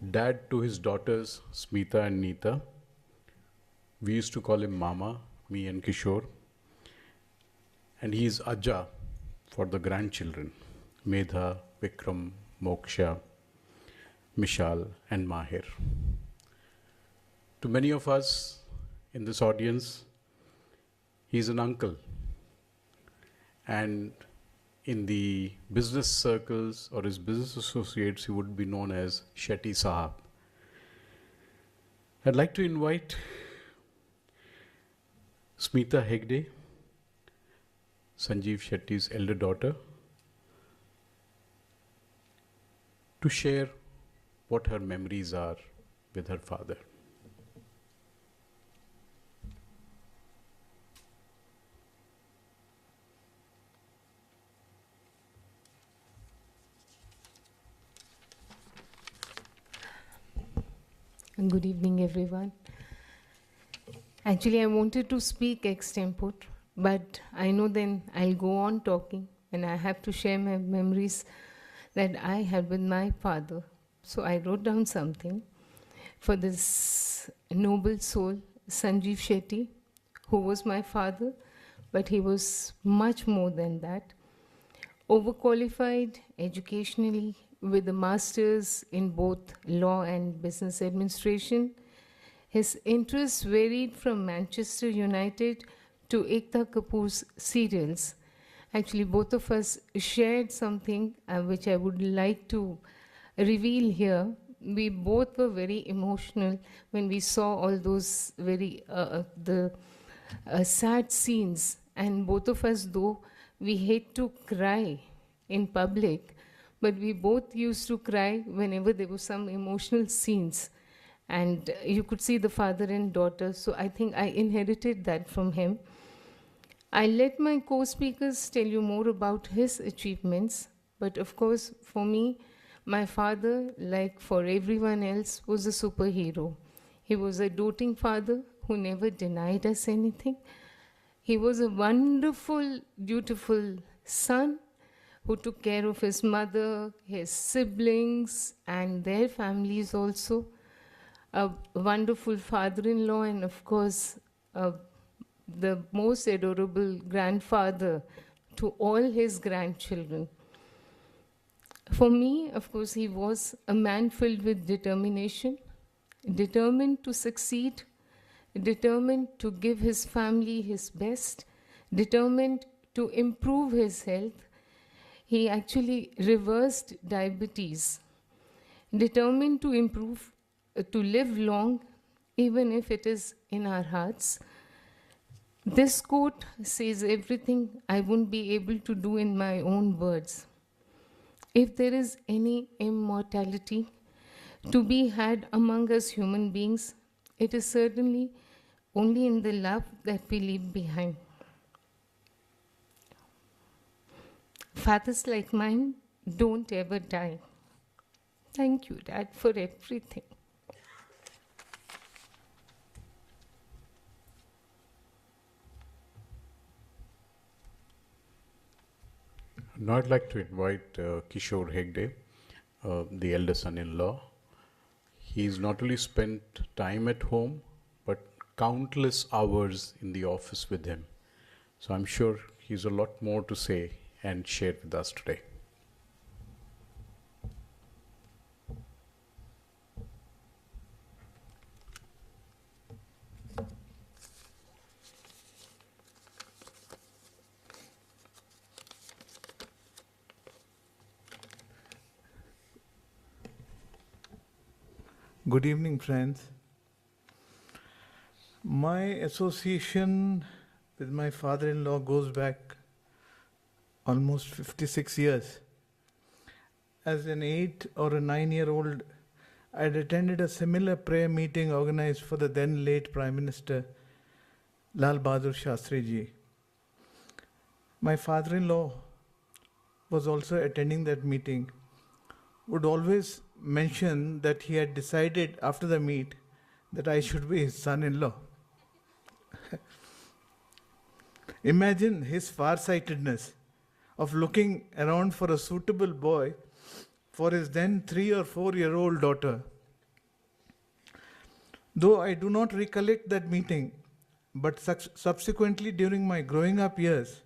Dad to his daughters, Smita and Neeta. We used to call him Mama, me and Kishore. And he is Ajja for the grandchildren, Medha, Vikram, Moksha, Mishal and Mahir. To many of us in this audience, he is an uncle. And in the business circles or his business associates, he would be known as Shetty Sahab. I'd like to invite Smita Hegde, Sanjeev Shetty's elder daughter, to share what her memories are with her father. Good evening, everyone. Actually, I wanted to speak extempore, But I know then I'll go on talking and I have to share my memories that I had with my father. So I wrote down something for this noble soul, Sanjeev Shetty, who was my father, but he was much more than that. Overqualified educationally with a master's in both law and business administration. His interests varied from Manchester United to Ekta Kapoor's serials. Actually, both of us shared something which I would like to reveal here. We both were very emotional when we saw all those very sad scenes, and both of us, though we hate to cry in public, but we both used to cry whenever there were some emotional scenes. And you could see the father and daughter, so I think I inherited that from him. I let my co-speakers tell you more about his achievements, but of course, for me, my father, like for everyone else, was a superhero. He was a doting father who never denied us anything. He was a wonderful, dutiful son who took care of his mother, his siblings, and their families also. A wonderful father-in-law, and of course, the most adorable grandfather to all his grandchildren. For me, of course, he was a man filled with determination, determined to succeed, determined to give his family his best, determined to improve his health. He actually reversed diabetes, determined to improve, to live long, even if it is in our hearts. This quote says everything I wouldn't be able to do in my own words. If there is any immortality to be had among us human beings, it is certainly only in the love that we leave behind. Fathers like mine don't ever die. Thank you, Dad, for everything. Now I'd like to invite Kishore Hegde, the elder son-in-law. He's not only spent time at home, but countless hours in the office with him. So I'm sure he's a lot more to say and share with us today. Good evening, friends. My association with my father-in-law goes back almost 56 years. As an 8 or a 9-year-old, I had attended a similar prayer meeting organized for the then late Prime Minister Lal Bahadur Shastri ji. My father-in-law was also attending that meeting, would always mention that he had decided after the meet that I should be his son-in-law. Imagine his farsightedness of looking around for a suitable boy for his then 3 or 4-year-old daughter. Though I do not recollect that meeting, but subsequently during my growing up years,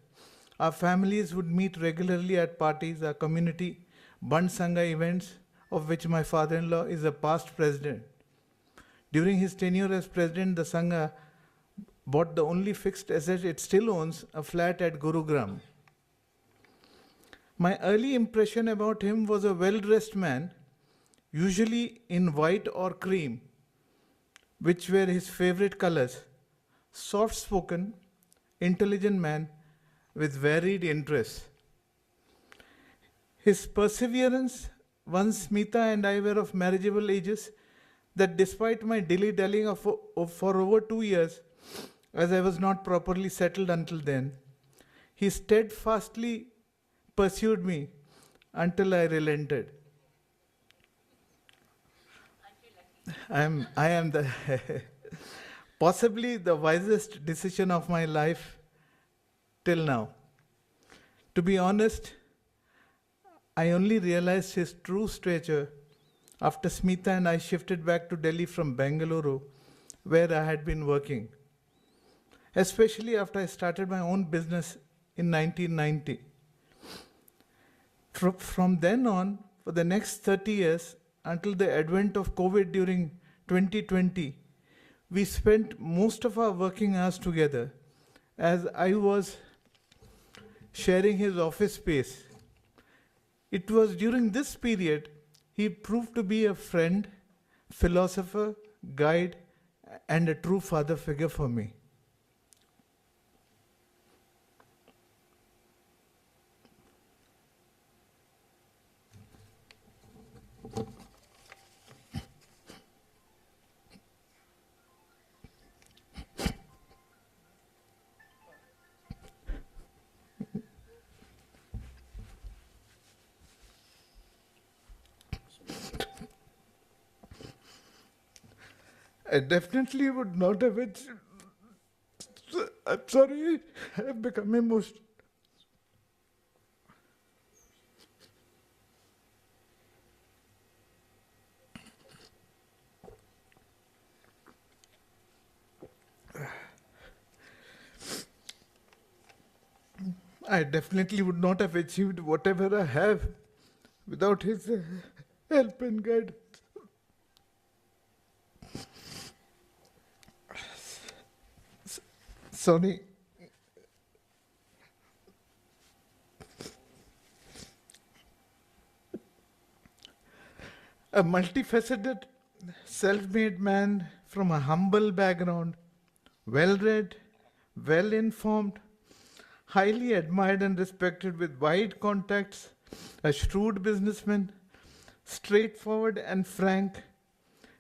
our families would meet regularly at parties, our community Band Sangha events, of which my father-in-law is a past president. During his tenure as president, the Sangha bought the only fixed asset it still owns, a flat at Gurugram. My early impression about him was a well-dressed man, usually in white or cream, which were his favorite colors, soft-spoken, intelligent man with varied interests. His perseverance, once Smita and I were of marriageable ages, that despite my dilly-dallying for over 2 years, as I was not properly settled until then, he steadfastly pursued me until I relented. I am the possibly the wisest decision of my life till now. To be honest, I only realized his true stature after Smita and I shifted back to Delhi from Bengaluru, where I had been working, especially after I started my own business in 1990. From then on, for the next 30 years, until the advent of COVID during 2020, we spent most of our working hours together, as I was sharing his office space. It was during this period he proved to be a friend, philosopher, guide, and a true father figure for me. I definitely would not have it. I'm sorry, I've become emotional. I definitely would not have achieved whatever I have without his help and guidance. Sorry. A multifaceted, self-made man from a humble background, well-read, well-informed, highly admired and respected with wide contacts, a shrewd businessman, straightforward and frank,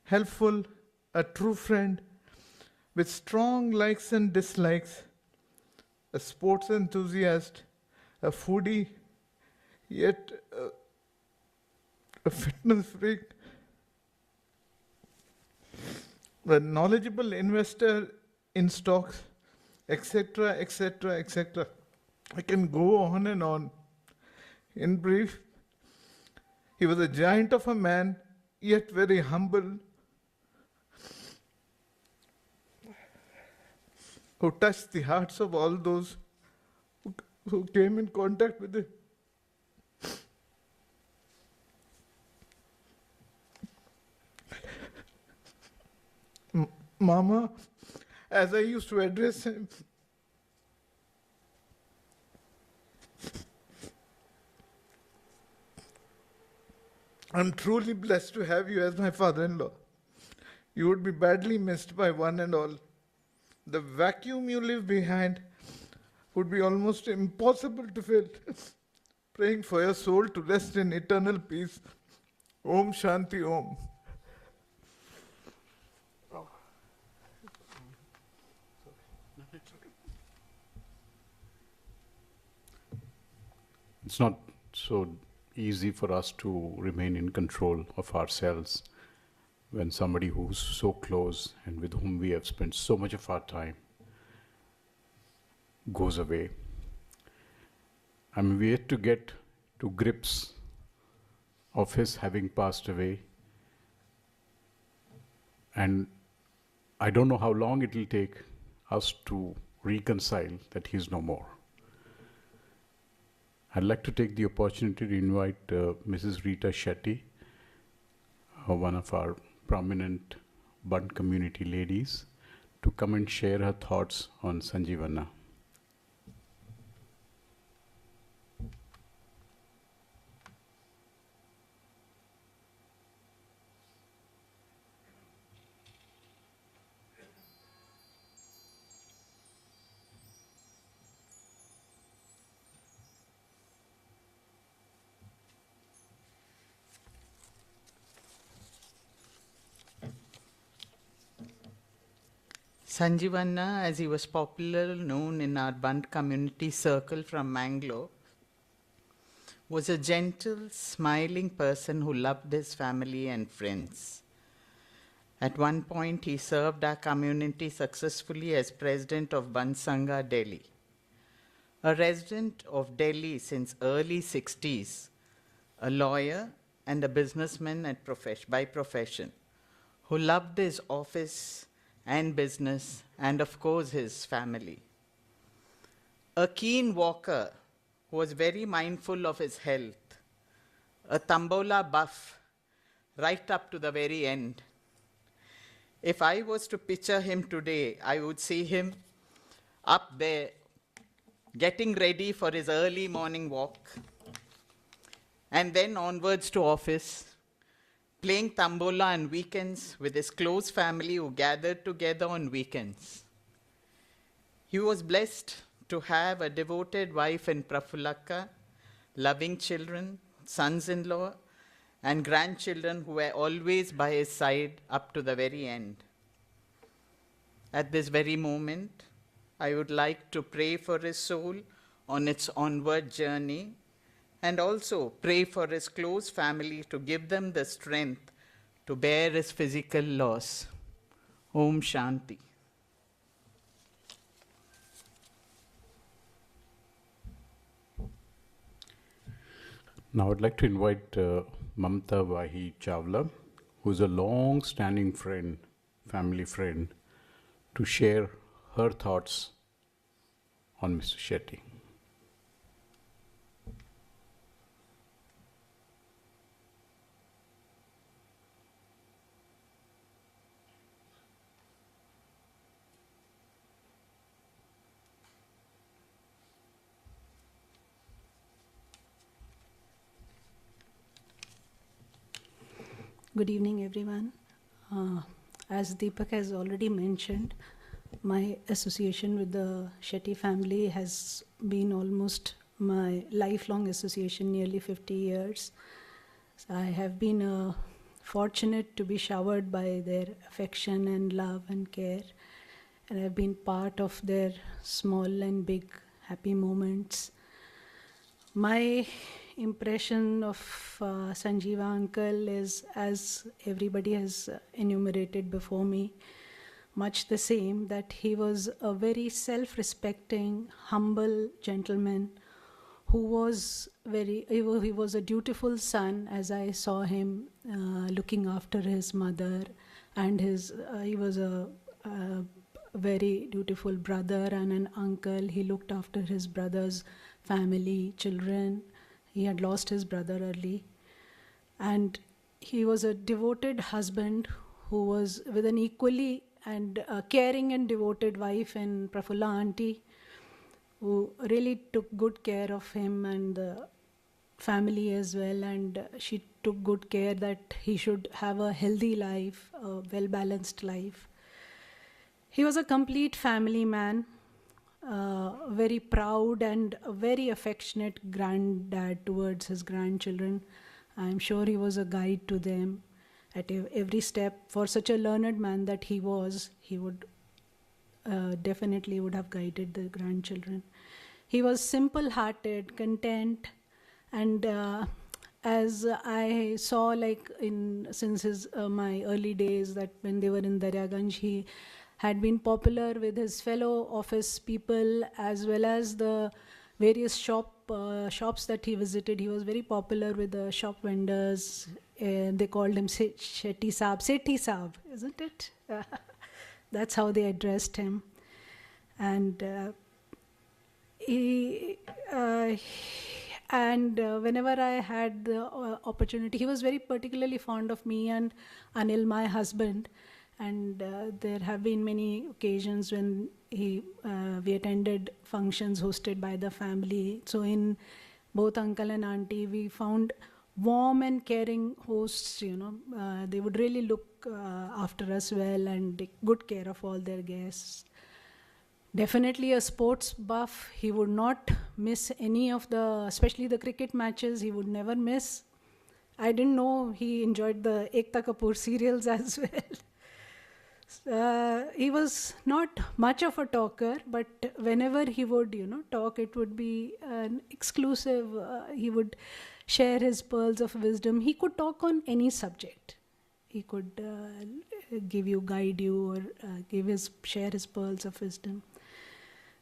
helpful, a true friend, with strong likes and dislikes, a sports enthusiast, a foodie, yet a fitness freak, a knowledgeable investor in stocks, etc., etc., etc. I can go on and on. In brief, he was a giant of a man, yet very humble, who touched the hearts of all those who came in contact with him. Mama, as I used to address him, I'm truly blessed to have you as my father-in-law. You would be badly missed by one and all. The vacuum you leave behind would be almost impossible to fill. Praying for your soul to rest in eternal peace. Om Shanti Om. It's not so easy for us to remain in control of ourselves when somebody who's so close and with whom we have spent so much of our time goes away. I mean, we had to get to grips of his having passed away, and I don't know how long it will take us to reconcile that he's no more. I'd like to take the opportunity to invite Mrs. Rita Shetty, one of our prominent Bund community ladies, to come and share her thoughts on Sanjeev. Sanjeev, as he was popularly known in our Bund community circle from Mangalore, was a gentle, smiling person who loved his family and friends. At one point, he served our community successfully as president of Bund Sangha, Delhi. A resident of Delhi since early 60s, a lawyer and a businessman by profession, who loved his office and business and of course his family. A keen walker who was very mindful of his health, a tambola buff right up to the very end. If I was to picture him today, I would see him up there getting ready for his early morning walk and then onwards to office, playing tambola on weekends with his close family who gathered together on weekends. He was blessed to have a devoted wife in Prafulaka, loving children, sons-in-law, and grandchildren who were always by his side up to the very end. At this very moment, I would like to pray for his soul on its onward journey, and also pray for his close family to give them the strength to bear his physical loss. Om Shanti. Now I'd like to invite Mamta Vahi Chawla, who's a long-standing friend, family friend, to share her thoughts on Mr. Shetty. Good evening, everyone. As Deepak has already mentioned, my association with the Shetty family has been almost my lifelong association, nearly 50 years. So I have been fortunate to be showered by their affection and love and care, and I've been part of their small and big happy moments. My impression of Sanjeeva uncle is, as everybody has enumerated before me, much the same, that he was a very self-respecting, humble gentleman who was he was a dutiful son, as I saw him looking after his mother, and he was a very dutiful brother and an uncle. He looked after his brother's family, children. He had lost his brother early. And he was a devoted husband who was with an equally and caring and devoted wife in Prafulla auntie, who really took good care of him and the family as well. And she took good care that he should have a healthy life, a well-balanced life. He was a complete family man. Very proud and a very affectionate granddad towards his grandchildren. I'm sure he was a guide to them at every step. For such a learned man that he was, he would definitely would have guided the grandchildren. He was simple-hearted, content, and as I saw, like since my early days, that when they were in Daryaganj, he had been popular with his fellow office people as well as the various shops that he visited. He was very popular with the shop vendors. They called him Shetty Saab, Sethi Saab, isn't it? That's how they addressed him. And whenever I had the opportunity, he was very particularly fond of me and Anil, my husband. And there have been many occasions when we attended functions hosted by the family. So in both uncle and auntie, we found warm and caring hosts. They would really look after us well and take good care of all their guests. Definitely a sports buff. He would not miss any of especially the cricket matches. He would never miss. I didn't know he enjoyed the Ekta Kapoor serials as well. He was not much of a talker, but whenever he would, talk, it would be an exclusive. He would share his pearls of wisdom. He could talk on any subject. He could guide you, or share his pearls of wisdom.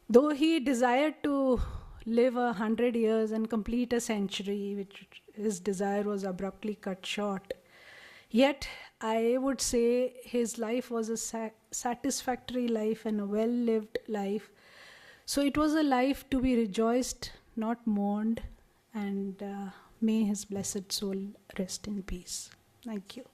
Though he desired to live 100 years and complete a century, which his desire was abruptly cut short. Yet, I would say his life was a satisfactory life and a well-lived life. So it was a life to be rejoiced, not mourned, and may his blessed soul rest in peace. Thank you.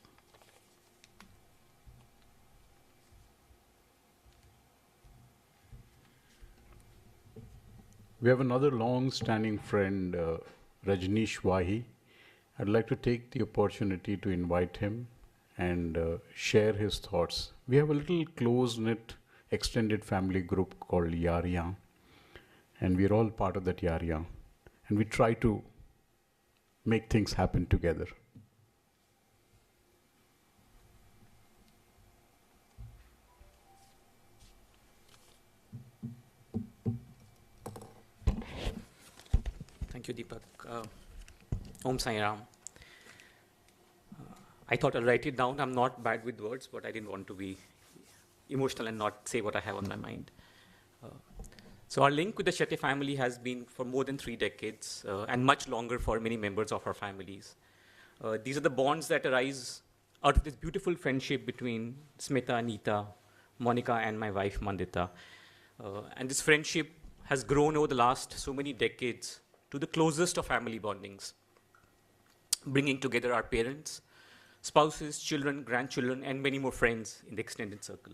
We have another long-standing friend, Rajneesh Wahi. I'd like to take the opportunity to invite him and share his thoughts. We have a little close-knit extended family group called Yariyan, and we're all part of that Yariyan, and we try to make things happen together. Thank you, Deepak. Om Sai Ram. I thought I'll write it down. I'm not bad with words, but I didn't want to be emotional and not say what I have on my mind. So our link with the Shetty family has been for more than 3 decades, and much longer for many members of our families. These are the bonds that arise out of this beautiful friendship between Smita, Nita, Monica, and my wife, Mandita. And this friendship has grown over the last so many decades to the closest of family bondings, bringing together our parents, spouses, children, grandchildren, and many more friends in the extended circle.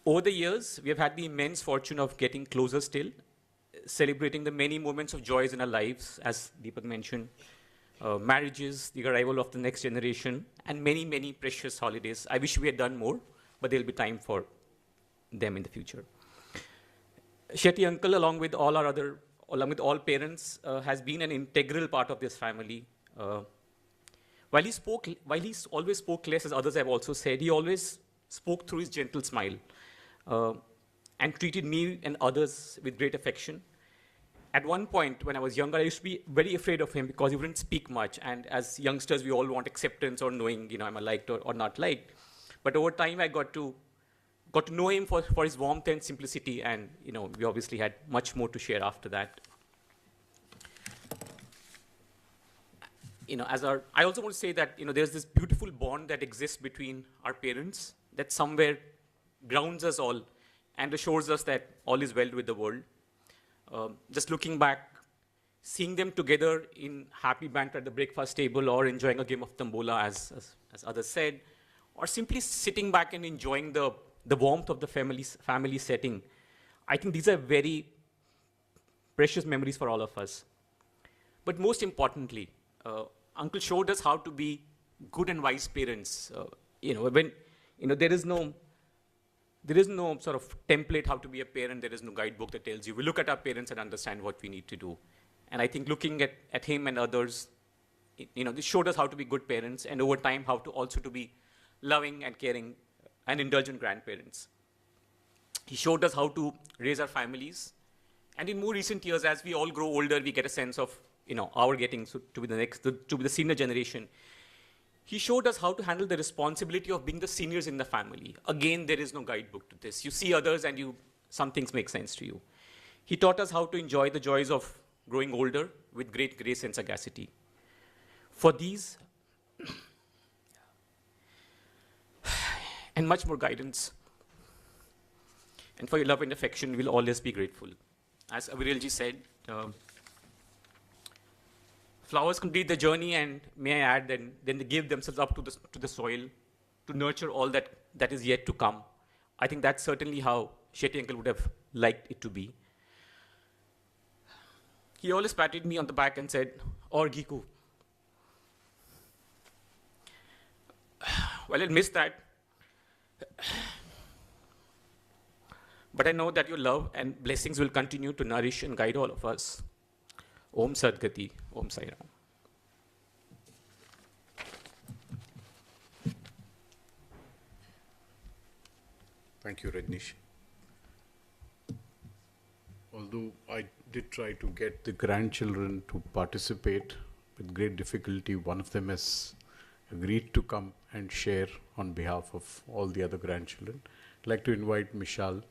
Over the years, we have had the immense fortune of getting closer still, celebrating the many moments of joys in our lives, as Deepak mentioned, marriages, the arrival of the next generation, and many, many precious holidays. I wish we had done more, but there'll be time for them in the future. Shetty uncle, along with all parents, has been an integral part of this family. While he always spoke less, as others have also said, he always spoke through his gentle smile, and treated me and others with great affection. At one point, when I was younger, I used to be very afraid of him because he wouldn't speak much. And as youngsters, we all want acceptance or knowing, am I liked or not liked. But over time, I got to know him for his warmth and simplicity. And, we obviously had much more to share after that. I also want to say that, there's this beautiful bond that exists between our parents that somewhere grounds us all and assures us that all is well with the world. Just looking back, seeing them together in happy banter at the breakfast table or enjoying a game of tambola, as others said, or simply sitting back and enjoying the warmth of the family setting, I think these are very precious memories for all of us. But most importantly, Uncle showed us how to be good and wise parents. When there is no sort of template how to be a parent. There is no guidebook that tells you. We look at our parents and understand what we need to do. And I think looking at him and others, this showed us how to be good parents, and over time how to also to be loving and caring and indulgent grandparents. He showed us how to raise our families. And in more recent years, as we all grow older, we get a sense of our getting to be the senior generation. He showed us how to handle the responsibility of being the seniors in the family. Again, there is no guidebook to this. You see others and some things make sense to you. He taught us how to enjoy the joys of growing older with great grace and sagacity. For these and much more guidance, and for your love and affection, we'll always be grateful. As Avirilji said, flowers complete the journey, and may I add, then they give themselves up to the soil to nurture all that is yet to come. I think that's certainly how Shetty uncle would have liked it to be. He always patted me on the back and said, "Or Giku." Well, I'll miss that. But I know that your love and blessings will continue to nourish and guide all of us. Om Sadgati, Om Sai Ram. Thank you, Rajneesh. Although I did try to get the grandchildren to participate, with great difficulty, one of them has agreed to come and share on behalf of all the other grandchildren. I'd like to invite Mishal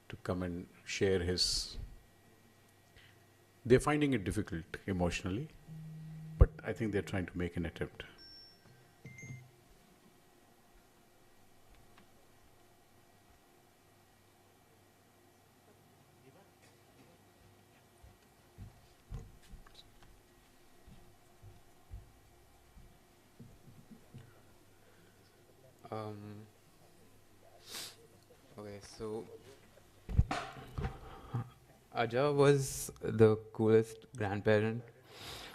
to come and share his They're finding it difficult emotionally, but I think they're trying to make an attempt. Um, okay, so Aja was the coolest grandparent,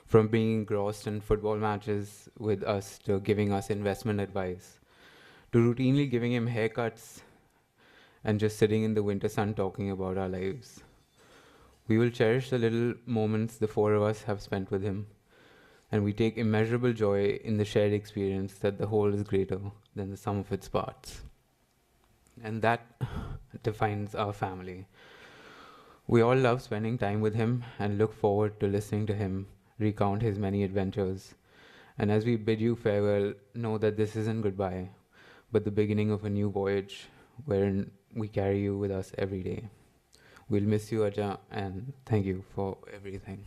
from being engrossed in football matches with us to giving us investment advice, to routinely giving him haircuts and just sitting in the winter sun talking about our lives. We will cherish the little moments the four of us have spent with him, and we take immeasurable joy in the shared experience that the whole is greater than the sum of its parts. And that defines our family. We all love spending time with him and look forward to listening to him recount his many adventures. And as we bid you farewell, know that this isn't goodbye, but the beginning of a new voyage wherein we carry you with us every day. We'll miss you, Aja, and thank you for everything.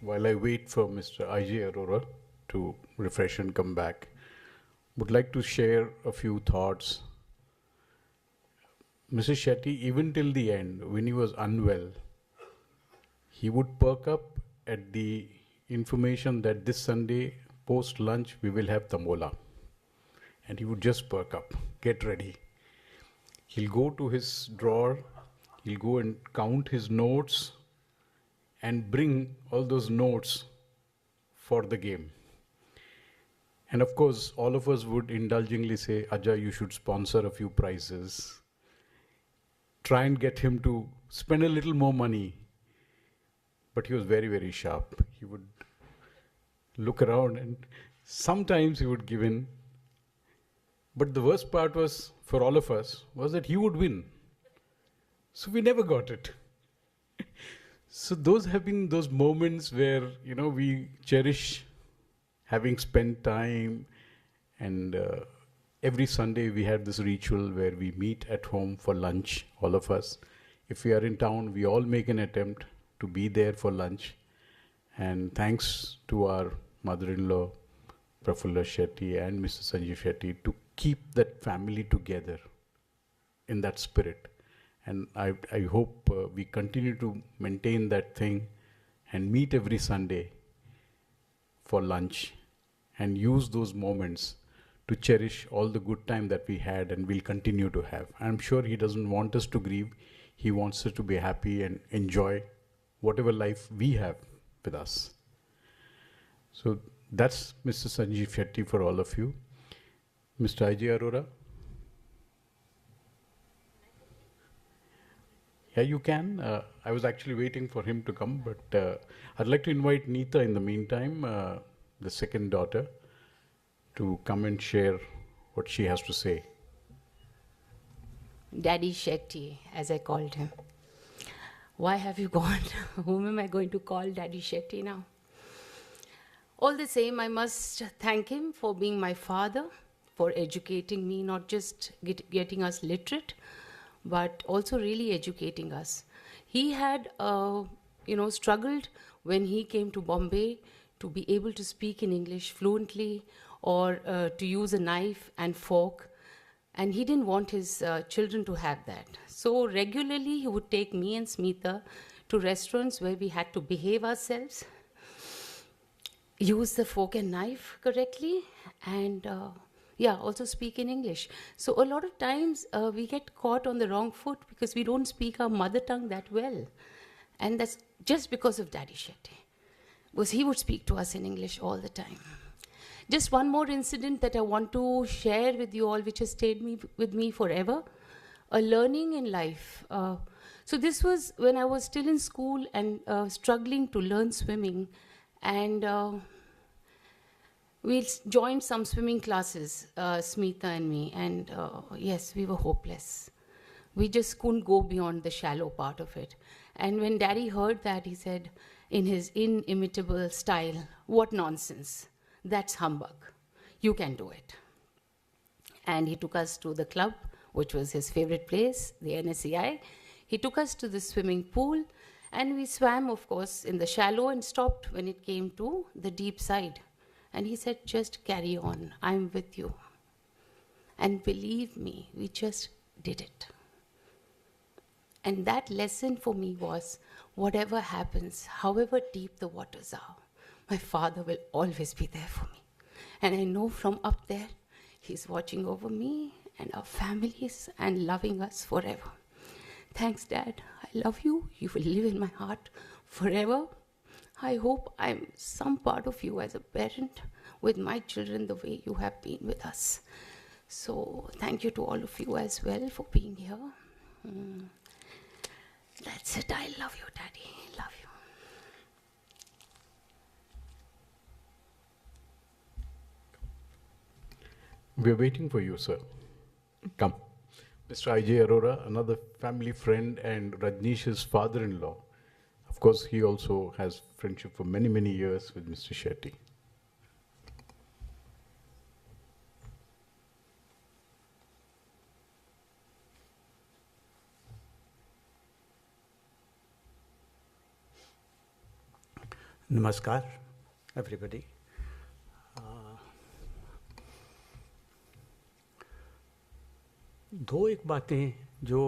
While I wait for Mr. I.J. Arora to refresh and come back, would like to share a few thoughts. Mrs. Shetty, even till the end, when he was unwell, he would perk up at the information that this Sunday, post lunch, we will have tamola. And he would just perk up, get ready. He'll go to his drawer, he'll go and count his notes and bring all those notes for the game. And of course, all of us would indulgently say, Aja, you should sponsor a few prizes. Try and get him to spend a little more money. But he was very, very sharp. He would look around and sometimes he would give in. But the worst part was, for all of us, was that he would win. So we never got it. So those have been those moments where, we cherish having spent time, and every Sunday we had this ritual where we meet at home for lunch, all of us. If we are in town, we all make an attempt to be there for lunch. And thanks to our mother-in-law, Prafulla Shetty, and Mr. Sanjeev Shetty, to keep that family together in that spirit. And I hope we continue to maintain that thing and meet every Sunday for lunch and use those moments to cherish all the good time that we had and will continue to have. I'm sure he doesn't want us to grieve. He wants us to be happy and enjoy whatever life we have with us. So that's Mr. Sanjeev Shetty for all of you. Mr. I.J. Arora? Yeah, you can. I was actually waiting for him to come, but I'd like to invite Neeta in the meantime, the second daughter, to come and share what she has to say. Daddy Shetty, as I called him. Why have you gone? Whom am I going to call Daddy Shetty now? All the same, I must thank him for being my father, for educating me, not just getting us literate, but also really educating us. He had, struggled when he came to Bombay to be able to speak in English fluently or to use a knife and fork. And he didn't want his children to have that. So regularly he would take me and Smita to restaurants where we had to behave ourselves, use the fork and knife correctly, and also speak in English. So a lot of times we get caught on the wrong foot because we don't speak our mother tongue that well. And that's just because of Daddy Shetty, because he would speak to us in English all the time. Just one more incident that I want to share with you all, which has stayed with me forever, a learning in life. So this was when I was still in school and struggling to learn swimming. And we joined some swimming classes, Smita and me, and yes, we were hopeless. We just couldn't go beyond the shallow part of it. And when Daddy heard that, he said, in his inimitable style, "What nonsense. That's humbug. You can do it." And he took us to the club, which was his favorite place, the NSCI. He took us to the swimming pool, and we swam, of course, in the shallow and stopped when it came to the deep side. And he said, just carry on, I'm with you. And believe me, we just did it. And that lesson for me was, whatever happens, however deep the waters are, my father will always be there for me. And I know from up there, he's watching over me and our families and loving us forever. Thanks, Dad. I love you. You will live in my heart forever. I hope I'm some part of you as a parent with my children the way you have been with us. So thank you to all of you as well for being here. That's it. I love you, Daddy. Love you. We're waiting for you, sir. Come. Mr. I.J. Arora, another family friend and Rajneesh's father-in-law. Of course, he also has friendship for many, many years with Mr. Shetty. Namaskar, everybody. दो एक बातें जो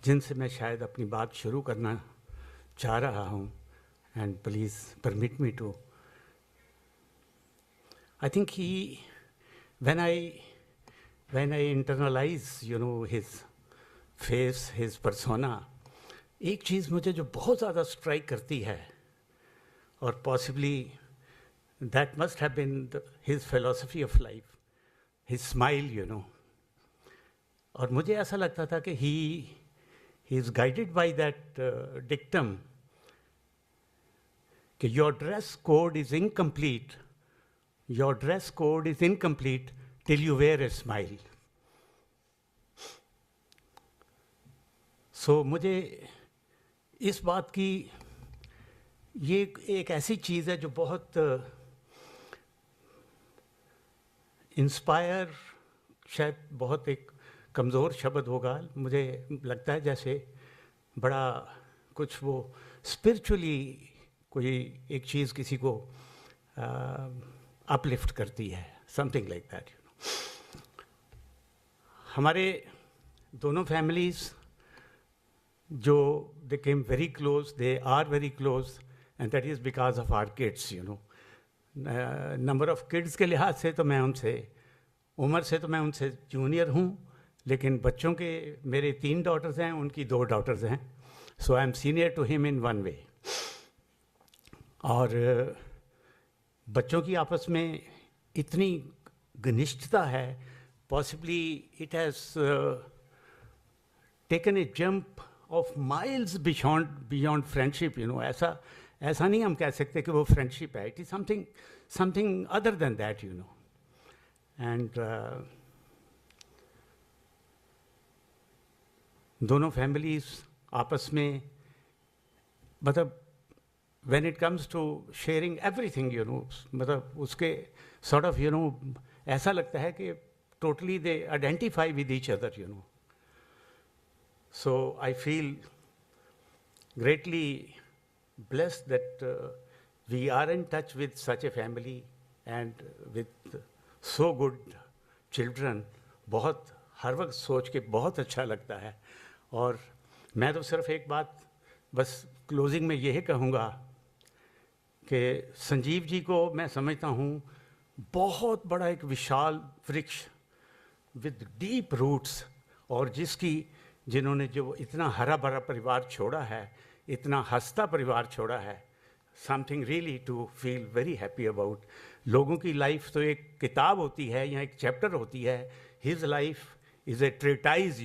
जिनसे मैं शायद अपनी बात शुरू करना चाह रहा हूँ, and please permit me to. I think when I internalize, his face, his persona, एक चीज़ मुझे जो बहुत ज़्यादा स्ट्राइक करती है, और possibly that must have been his philosophy of life, his smile, और मुझे ऐसा लगता था कि he is guided by that dictum कि your dress code is incomplete till you wear a smile. So मुझे इस बात की ये एक ऐसी चीज़ है जो बहुत इंस्पायर, शायद बहुत एक कमज़ोर शब्द होगा, मुझे लगता है जैसे बड़ा कुछ वो स्पिरिचुअली कोई एक चीज़ किसी को अपलिफ्ट करती है, समथिंग लाइक दैट. हमारे दोनों फैमिलीज़ जो they came very close, they are very close, and that is because of our kids, Number of kids के लिहाज से तो मैं उनसे, उम्र से तो मैं उनसे जूनियर हूँ, लेकिन बच्चों के मेरे 3 daughters हैं, उनकी 2 daughters हैं. So I am senior to him in one way. और बच्चों की आपस में इतनी घनिष्ठता है, possibly it has taken a jump of miles beyond friendship, ऐसा नहीं हम कह सकते कि वो friendship है. It is something other than that, And दोनों families आपस में, मतलब when it comes to sharing everything, मतलब उसके sort of, ऐसा लगता है कि totally they identify with each other, So I feel greatly blessed that we are in touch with such a family and with so good children. बहुत हर वक्त सोच के बहुत अच्छा लगता है. और मैं तो सिर्फ एक बात बस क्लोजिंग में यही कहूँगा कि संजीव जी को मैं समझता हूँ बहुत बड़ा एक विशाल वृक्ष with deep roots, और जिन्होंने जो इतना हरा भरा परिवार छोड़ा है, इतना हंसता परिवार छोड़ा है, something really to feel very happy about. लोगों की लाइफ तो एक किताब होती है या एक चैप्टर होती है. His life is a treatise,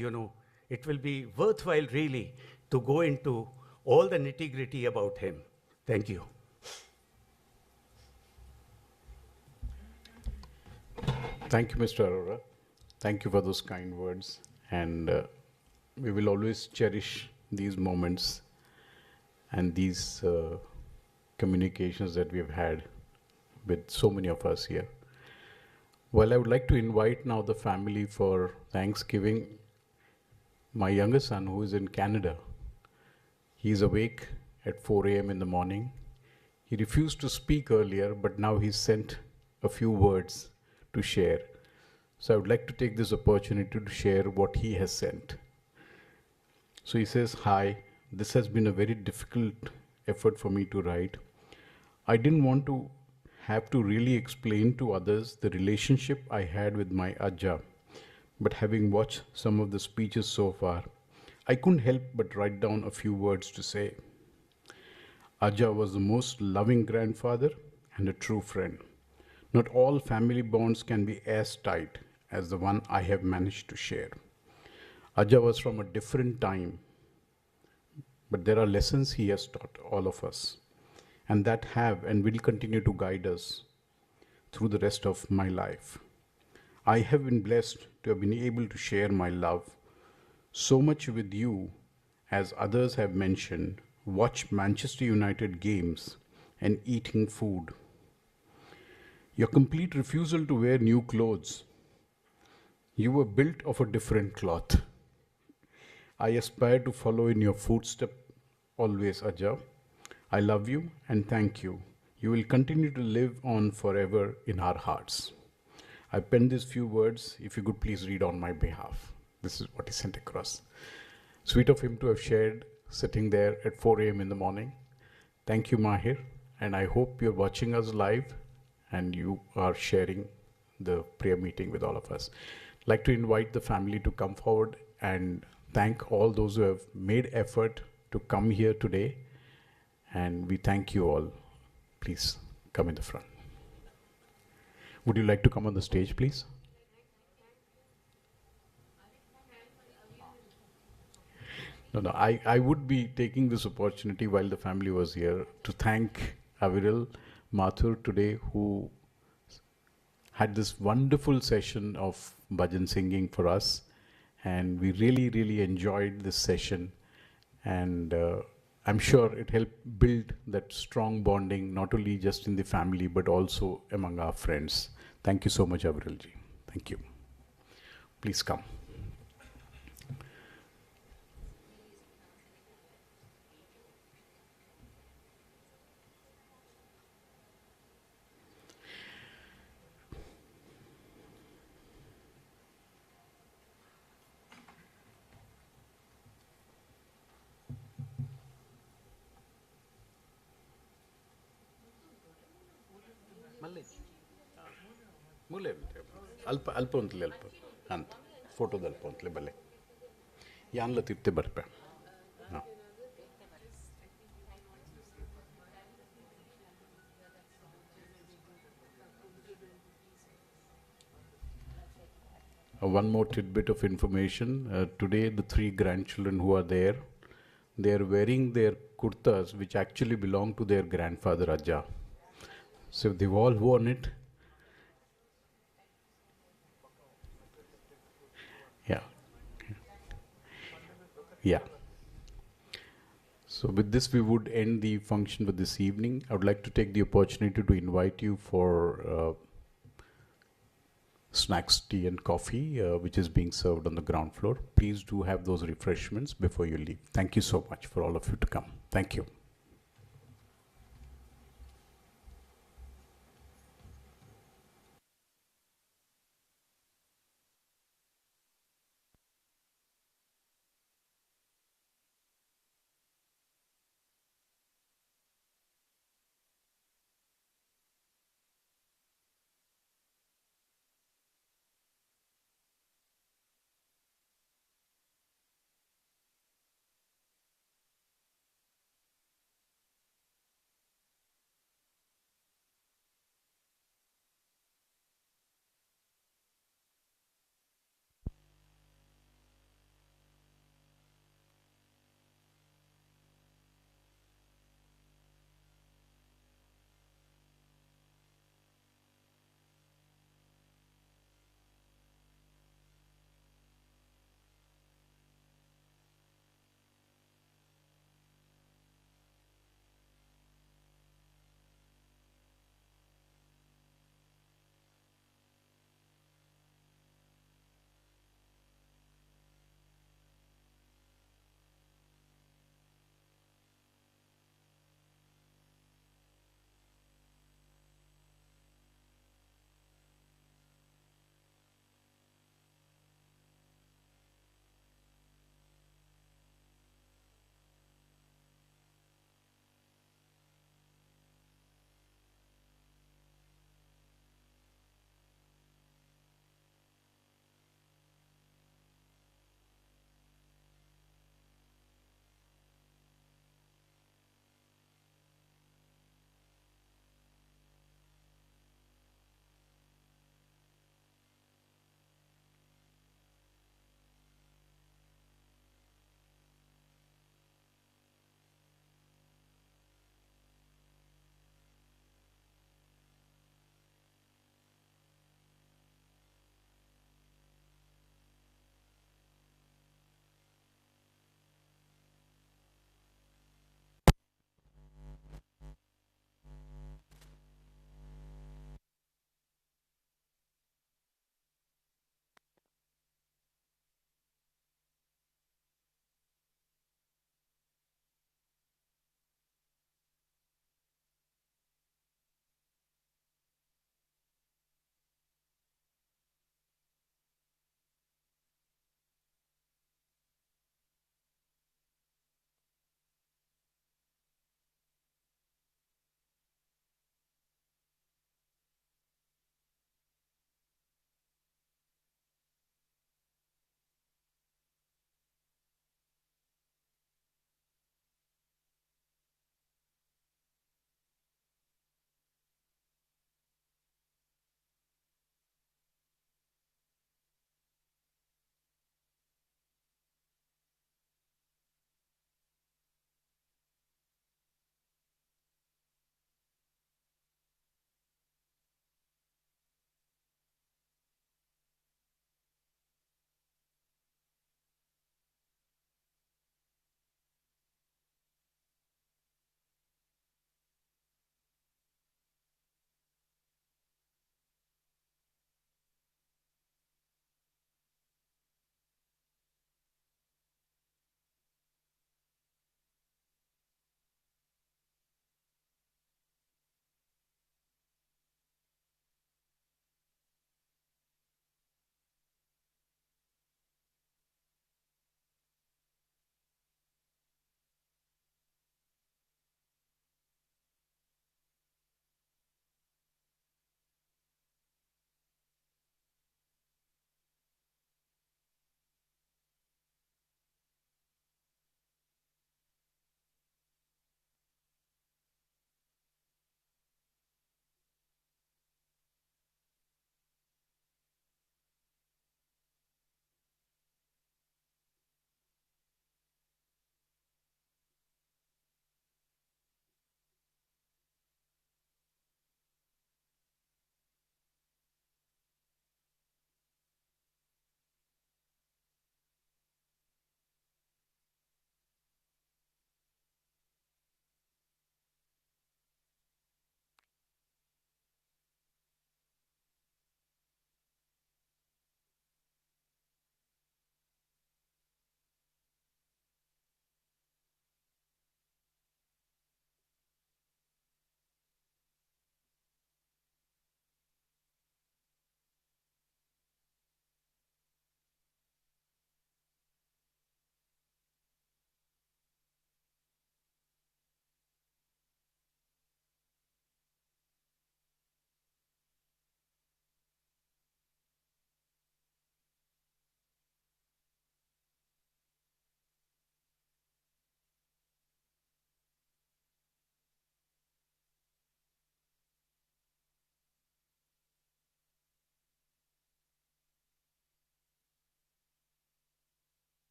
It will be worthwhile really to go into all the nitty-gritty about him. Thank you. Thank you, Mr. Arora. Thank you for those kind words. And we will always cherish these moments and these communications that we've had with so many of us here. Well, I would like to invite now the family for Thanksgiving. My youngest son, who is in Canada, he is awake at 4 a.m. in the morning. He refused to speak earlier, but now he's sent a few words to share. So I would like to take this opportunity to share what he has sent. So he says, "Hi, this has been a very difficult effort for me to write. I didn't want to have to really explain to others the relationship I had with my Ajja, but having watched some of the speeches so far, I couldn't help but write down a few words to say. Ajja was the most loving grandfather and a true friend. Not all family bonds can be as tight as the one I have managed to share. Ajja was from a different time, but there are lessons he has taught all of us, and that have and will continue to guide us through the rest of my life. I have been blessed to have been able to share my love so much with you, as others have mentioned, watch Manchester United games and eating food. Your complete refusal to wear new clothes. You were built of a different cloth. I aspire to follow in your footsteps always, Ajja. I love you and thank you. You will continue to live on forever in our hearts." I penned these few words. If you could please read on my behalf. This is what he sent across. Sweet of him to have shared sitting there at 4 a.m. in the morning. Thank you, Mahir. And I hope you're watching us live and you are sharing the prayer meeting with all of us. I'd like to invite the family to come forward and thank all those who have made effort to come here today. And we thank you all. Please come in the front. Would you like to come on the stage, please? No, I would be taking this opportunity while the family was here to thank Aviral Mathur today, who had this wonderful session of bhajan singing for us. And we really, really enjoyed this session. And I'm sure it helped build that strong bonding, not only just in the family, but also among our friends. Thank you so much, Aviral ji. Thank you. Please come. ಮೂಲೆ ಅಲ್ಪ ಅಲ್ಪ ಅಂತಲೇ ಅಲ್ಪ ಅಂತ ಫೋಟೋದ ಅಲ್ಪ ಅಂತಲೇ ಬಲ್ಲೆ ಯಾನ್ಲ ತಿರ್ತೆ ಬರ್ಪೆ ಹಾಂ one more tidbit of information. Today, the 3 grandchildren who are there, they are wearing their kurtas, which actually belong to their grandfather Ajja. So they've all worn it. Yeah. Yeah. So with this, we would end the function for this evening. I would like to take the opportunity to invite you for snacks, tea and coffee, which is being served on the ground floor. Please do have those refreshments before you leave. Thank you so much for all of you to come. Thank you.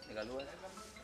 निकालूंगा